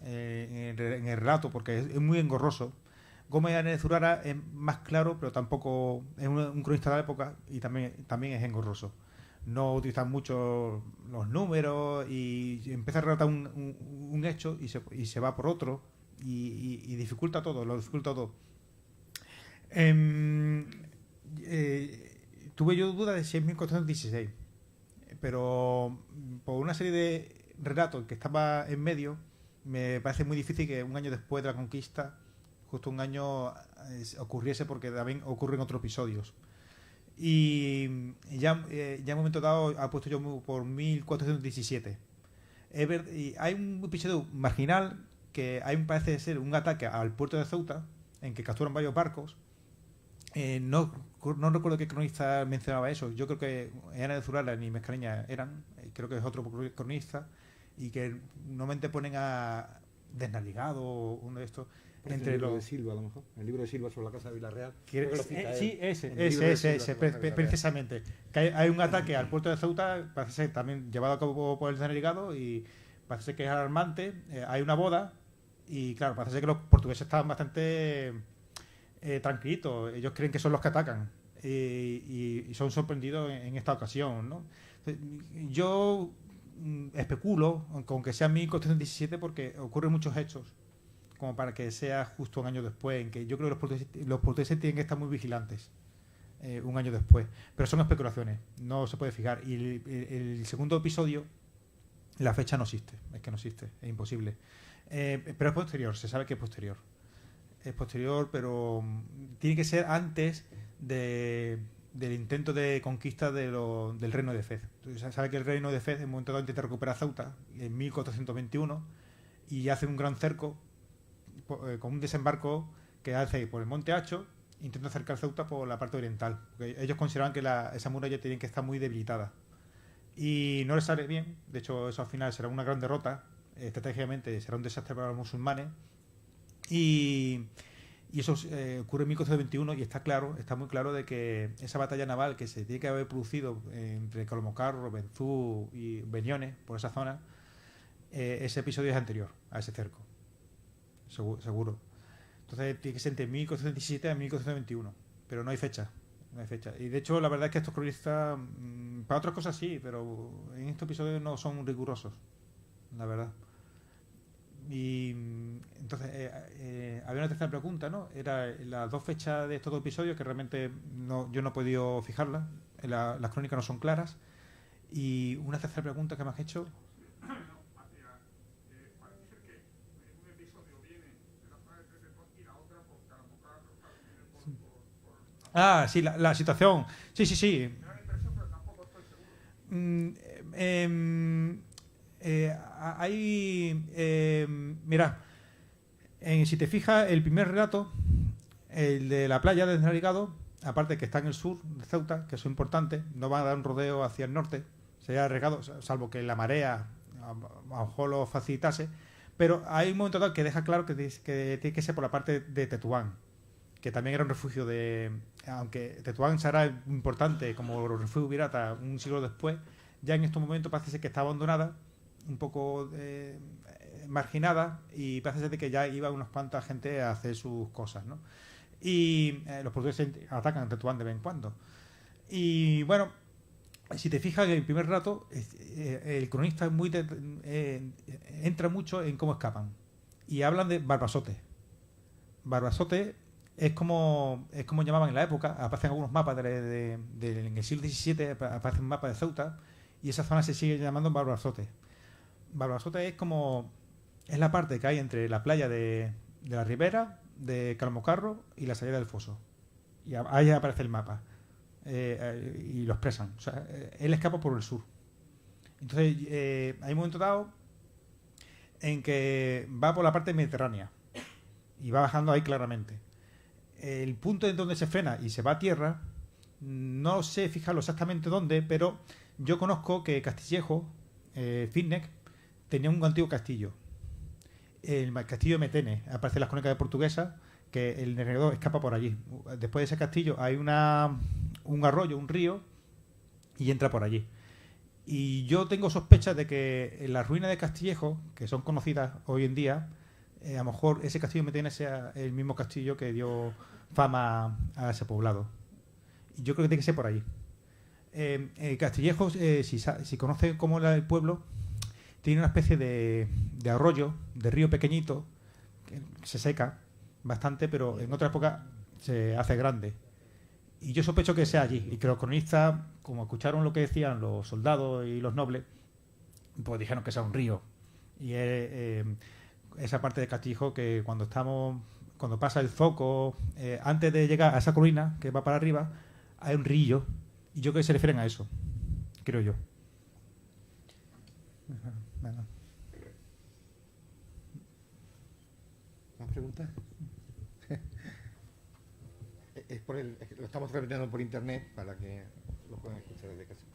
en el relato, porque es muy engorroso, Gómez Áñez de Zurara es más claro, pero tampoco es un cronista de la época y también es engorroso. No utilizan mucho los números y empieza a relatar un hecho y se va por otro y dificulta todo, lo dificulta todo. Tuve yo duda de si es 1416, pero por una serie de relatos que estaba en medio, me parece muy difícil que un año después de la conquista, justo un año, ocurriese, porque también ocurren otros episodios. Y ya en un momento dado ha puesto yo por 1417. Y hay un episodio marginal que parece ser un ataque al puerto de Ceuta, en que capturan varios barcos. No recuerdo qué cronista mencionaba eso. Yo creo que Ana de Zurara ni Mascareñas eran, creo que es otro cronista, y que normalmente ponen a Desnarigado o uno de estos. Entre el libro de Silva, a lo mejor. El libro de Silva sobre la casa de Villarreal. Sí, ese precisamente. Que hay un ataque al puerto de Ceuta, parece ser también llevado a cabo por el Desnarigado, y parece ser que es alarmante. Hay una boda, y claro, parece ser que los portugueses estaban bastante tranquilitos. Ellos creen que son los que atacan, y son sorprendidos en esta ocasión, ¿no? Yo especulo con que sea 1417 porque ocurren muchos hechos como para que sea justo un año después, en que yo creo que los portugueses tienen que estar muy vigilantes un año después, pero son especulaciones, no se puede fijar. Y el segundo episodio, la fecha no existe, es imposible, pero es posterior, se sabe que es posterior, pero tiene que ser antes del intento de conquista del reino de Fez. Se sabe que el reino de Fez en un momento dado intenta recuperar Ceuta en 1421 y hace un gran cerco con un desembarco que hace por el Monte Hacho, intenta acercar Ceuta por la parte oriental, porque ellos consideraban que esa muralla tiene que estar muy debilitada y no les sale bien. De hecho, eso al final será una gran derrota, estratégicamente será un desastre para los musulmanes, y eso ocurre en 1421, y está muy claro de que esa batalla naval que se tiene que haber producido entre Colmocarro, Benzú y Beñones, por esa zona, ese episodio es anterior a ese cerco. Seguro. Entonces tiene que ser entre 1417 y 1421, pero no hay fecha. Y de hecho la verdad es que estos cronistas, para otras cosas sí, pero en estos episodios no son rigurosos, la verdad. Y entonces había una tercera pregunta, ¿no? Era las dos fechas de estos dos episodios, que realmente yo no he podido fijarlas, las crónicas no son claras. Y una tercera pregunta que me has hecho. Ah, sí, la situación. Sí. Mira, si te fijas, el primer relato, el de la playa de Desnarigado, aparte que está en el sur de Ceuta, que eso es importante, no va a dar un rodeo hacia el norte, sería arriesgado, salvo que la marea a lo mejor lo facilitase, pero hay un momento dado que deja claro que tiene que ser por la parte de Tetuán, que también era un refugio aunque Tetuán será importante como refugio pirata un siglo después, ya en estos momentos parece ser que está abandonada, un poco marginada, y parece ser de que ya iba unas cuantas gente a hacer sus cosas, ¿no? Y los portugueses atacan a Tetuán de vez en cuando. Y bueno, si te fijas, en el primer rato, el cronista es entra mucho en cómo escapan. Y hablan de Barbasote. Barbasote es como llamaban en la época. Aparecen algunos mapas en el siglo XVII, aparecen un mapa de Ceuta, y esa zona se sigue llamando Barbasote. Barbasote es la parte que hay entre la playa de la Ribera, de Calmocarro y la salida del Foso. Y ahí aparece el mapa. Y lo expresan. O sea, él escapa por el sur. Entonces, hay un momento dado en que va por la parte mediterránea y va bajando ahí claramente. El punto en donde se frena y se va a tierra, no sé fijarlo exactamente dónde, pero yo conozco que Castillejo, Fitnec, tenía un antiguo castillo. El castillo de Metene, aparece en las crónicas de Portuguesa, que el desnarigado escapa por allí. Después de ese castillo hay un arroyo, un río, y entra por allí. Y yo tengo sospechas de que en las ruinas de Castillejo, que son conocidas hoy en día, a lo mejor ese castillo de Metene sea el mismo castillo que dio fama a ese poblado. Y yo creo que tiene que ser por allí. Castillejo, si conoce cómo era el pueblo, tiene una especie de arroyo, de río pequeñito, que se seca bastante, pero en otra época se hace grande. Y yo sospecho que sea allí, y que los cronistas, como escucharon lo que decían los soldados y los nobles, pues dijeron que sea un río. Y esa parte de Castillejo que cuando pasa el Zoco, antes de llegar a esa colina que va para arriba, hay un río, y yo creo que se refieren a eso, creo yo. ¿Más preguntas? Lo estamos repitiendo por internet para que lo puedan escuchar desde casa.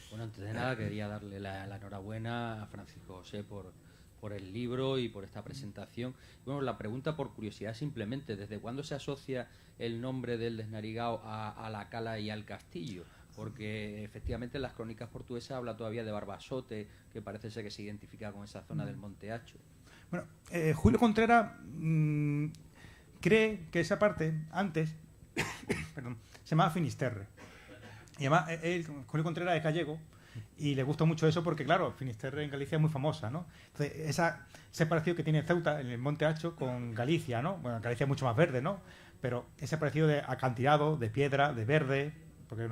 Bueno, antes de nada quería darle la enhorabuena a Francisco José por el libro y por esta presentación. Bueno, la pregunta por curiosidad simplemente, ¿desde cuándo se asocia el nombre del Desnarigao a la cala y al castillo? Porque efectivamente en las crónicas portuguesas habla todavía de Barbasote, que parece ser que se identifica con esa zona del Monte Hacho. Bueno, Julio Contreras cree que esa parte antes perdón, se llamaba Finisterre. Y además, Julio Contreras es gallego y le gusta mucho eso porque, claro, Finisterre en Galicia es muy famosa, ¿no? Entonces, ese parecido que tiene Ceuta en el Monte Hacho con Galicia, ¿no? Bueno, Galicia es mucho más verde, ¿no? Pero ese parecido de acantilado, de piedra, de verde, porque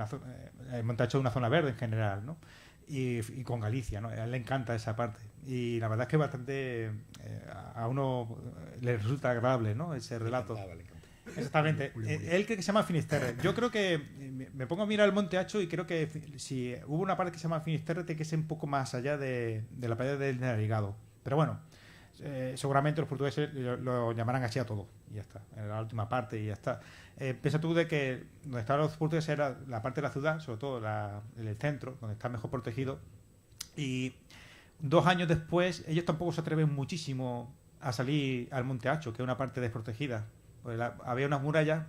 el Monte Hacho es una zona verde en general, ¿no? Y con Galicia, ¿no? A él le encanta esa parte. Y la verdad es que bastante a uno le resulta agradable, ¿no? Ese relato. Exactamente. Él cree que se llama Finisterre. Yo creo que me pongo a mirar el Monte Hacho y creo que si hubo una parte que se llama Finisterre, tiene que ser un poco más allá de la playa del Desnarigado. Pero bueno, seguramente los portugueses lo llamarán así a todo. Y ya está. En la última parte y ya está. Piensa tú de que donde estaban los portugueses era la parte de la ciudad, sobre todo el centro, donde está mejor protegido. Y 2 años después, ellos tampoco se atreven muchísimo a salir al Monte Hacho, que es una parte desprotegida. Pues había unas murallas,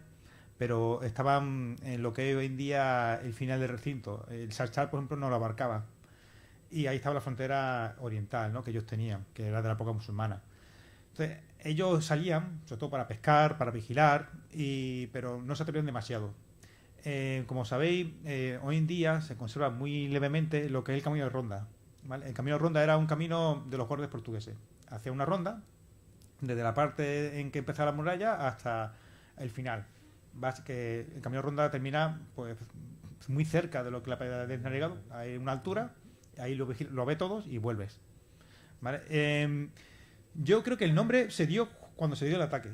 pero estaban en lo que es hoy en día el final del recinto. El Sarchal, por ejemplo, no lo abarcaba. Y ahí estaba la frontera oriental, ¿no? Que ellos tenían, que era de la época musulmana. Entonces, ellos salían, sobre todo para pescar, para vigilar, pero no se atrevían demasiado. Como sabéis, hoy en día se conserva muy levemente lo que es el Camino de Ronda, ¿vale? El Camino de Ronda era un camino de los guardias portugueses. Hacía una ronda desde la parte en que empezaba la muralla hasta el final. Que el Camino de Ronda termina pues muy cerca de lo que la playa del Desnarigado. Hay una altura, ahí lo ve todos y vuelves, ¿vale? Yo creo que el nombre se dio cuando se dio el ataque.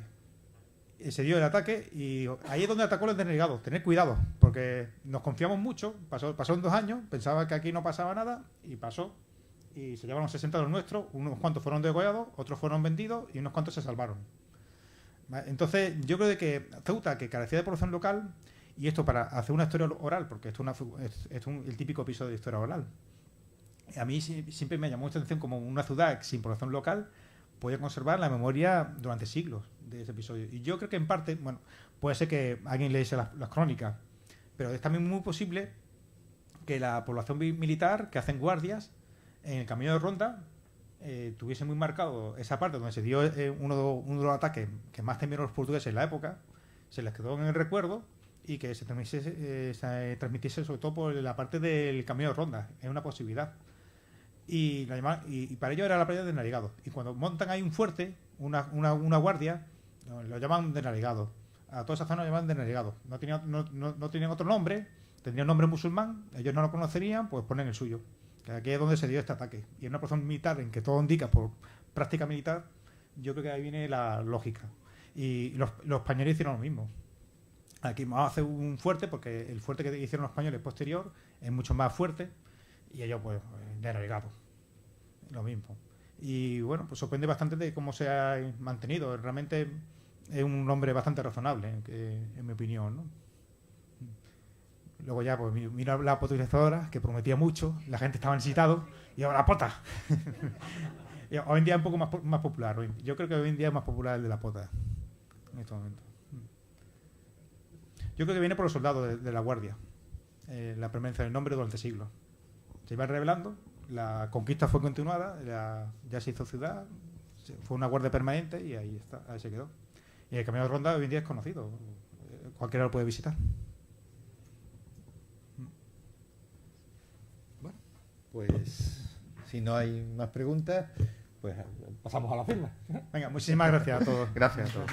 Se dio el ataque y ahí es donde atacó los Desnarigados. Tener cuidado, porque nos confiamos mucho. Pasó en 2 años, pensaba que aquí no pasaba nada y pasó. Y se llevaron 60 de los nuestros, unos cuantos fueron degollados, otros fueron vendidos y unos cuantos se salvaron. ¿Vale? Entonces, yo creo que Ceuta, que carecía de población local, y esto para hacer una historia oral, porque esto es el típico episodio de historia oral. A mí siempre me llamó mucha atención como una ciudad sin población local podía conservar la memoria durante siglos de ese episodio. Y yo creo que en parte, bueno, puede ser que alguien leyese las crónicas, pero es también muy posible que la población militar que hacen guardias en el Camino de Ronda tuviese muy marcado esa parte donde se dio uno de los ataques que más temieron los portugueses en la época, se les quedó en el recuerdo y que se transmitiese sobre todo por la parte del camino de ronda. Es una posibilidad. Y para ello era la playa de Narigado. Y cuando montan ahí un fuerte, una guardia, lo llaman de Narigado. A toda esa zona lo llaman de Narigado. No tenían otro nombre, tendrían nombre musulmán, ellos no lo conocerían, pues ponen el suyo. Que aquí es donde se dio este ataque. Y en una posición militar en que todo indica por práctica militar, yo creo que ahí viene la lógica. Y los españoles hicieron lo mismo. Aquí vamos a hacer un fuerte, porque el fuerte que hicieron los españoles posterior es mucho más fuerte, y ellos pues Narigado. Lo mismo. Y bueno, pues sorprende bastante de cómo se ha mantenido. Realmente es un nombre bastante razonable, en mi opinión, ¿no? Luego ya pues vino la potabilizadora, que prometía mucho, la gente estaba necesitado, y ahora la pota. Y hoy en día es un poco más popular. Yo creo que hoy en día es más popular el de la pota, en este momento. Yo creo que viene por los soldados de la guardia, la permanencia del nombre durante siglos. Se iba revelando, la conquista fue continuada, ya se hizo ciudad, fue una guardia permanente y ahí está, ahí se quedó. Y el camino de ronda hoy en día es conocido, cualquiera lo puede visitar. Bueno, pues si no hay más preguntas, pues pasamos a la firma. Venga, muchísimas gracias a todos. Gracias a todos.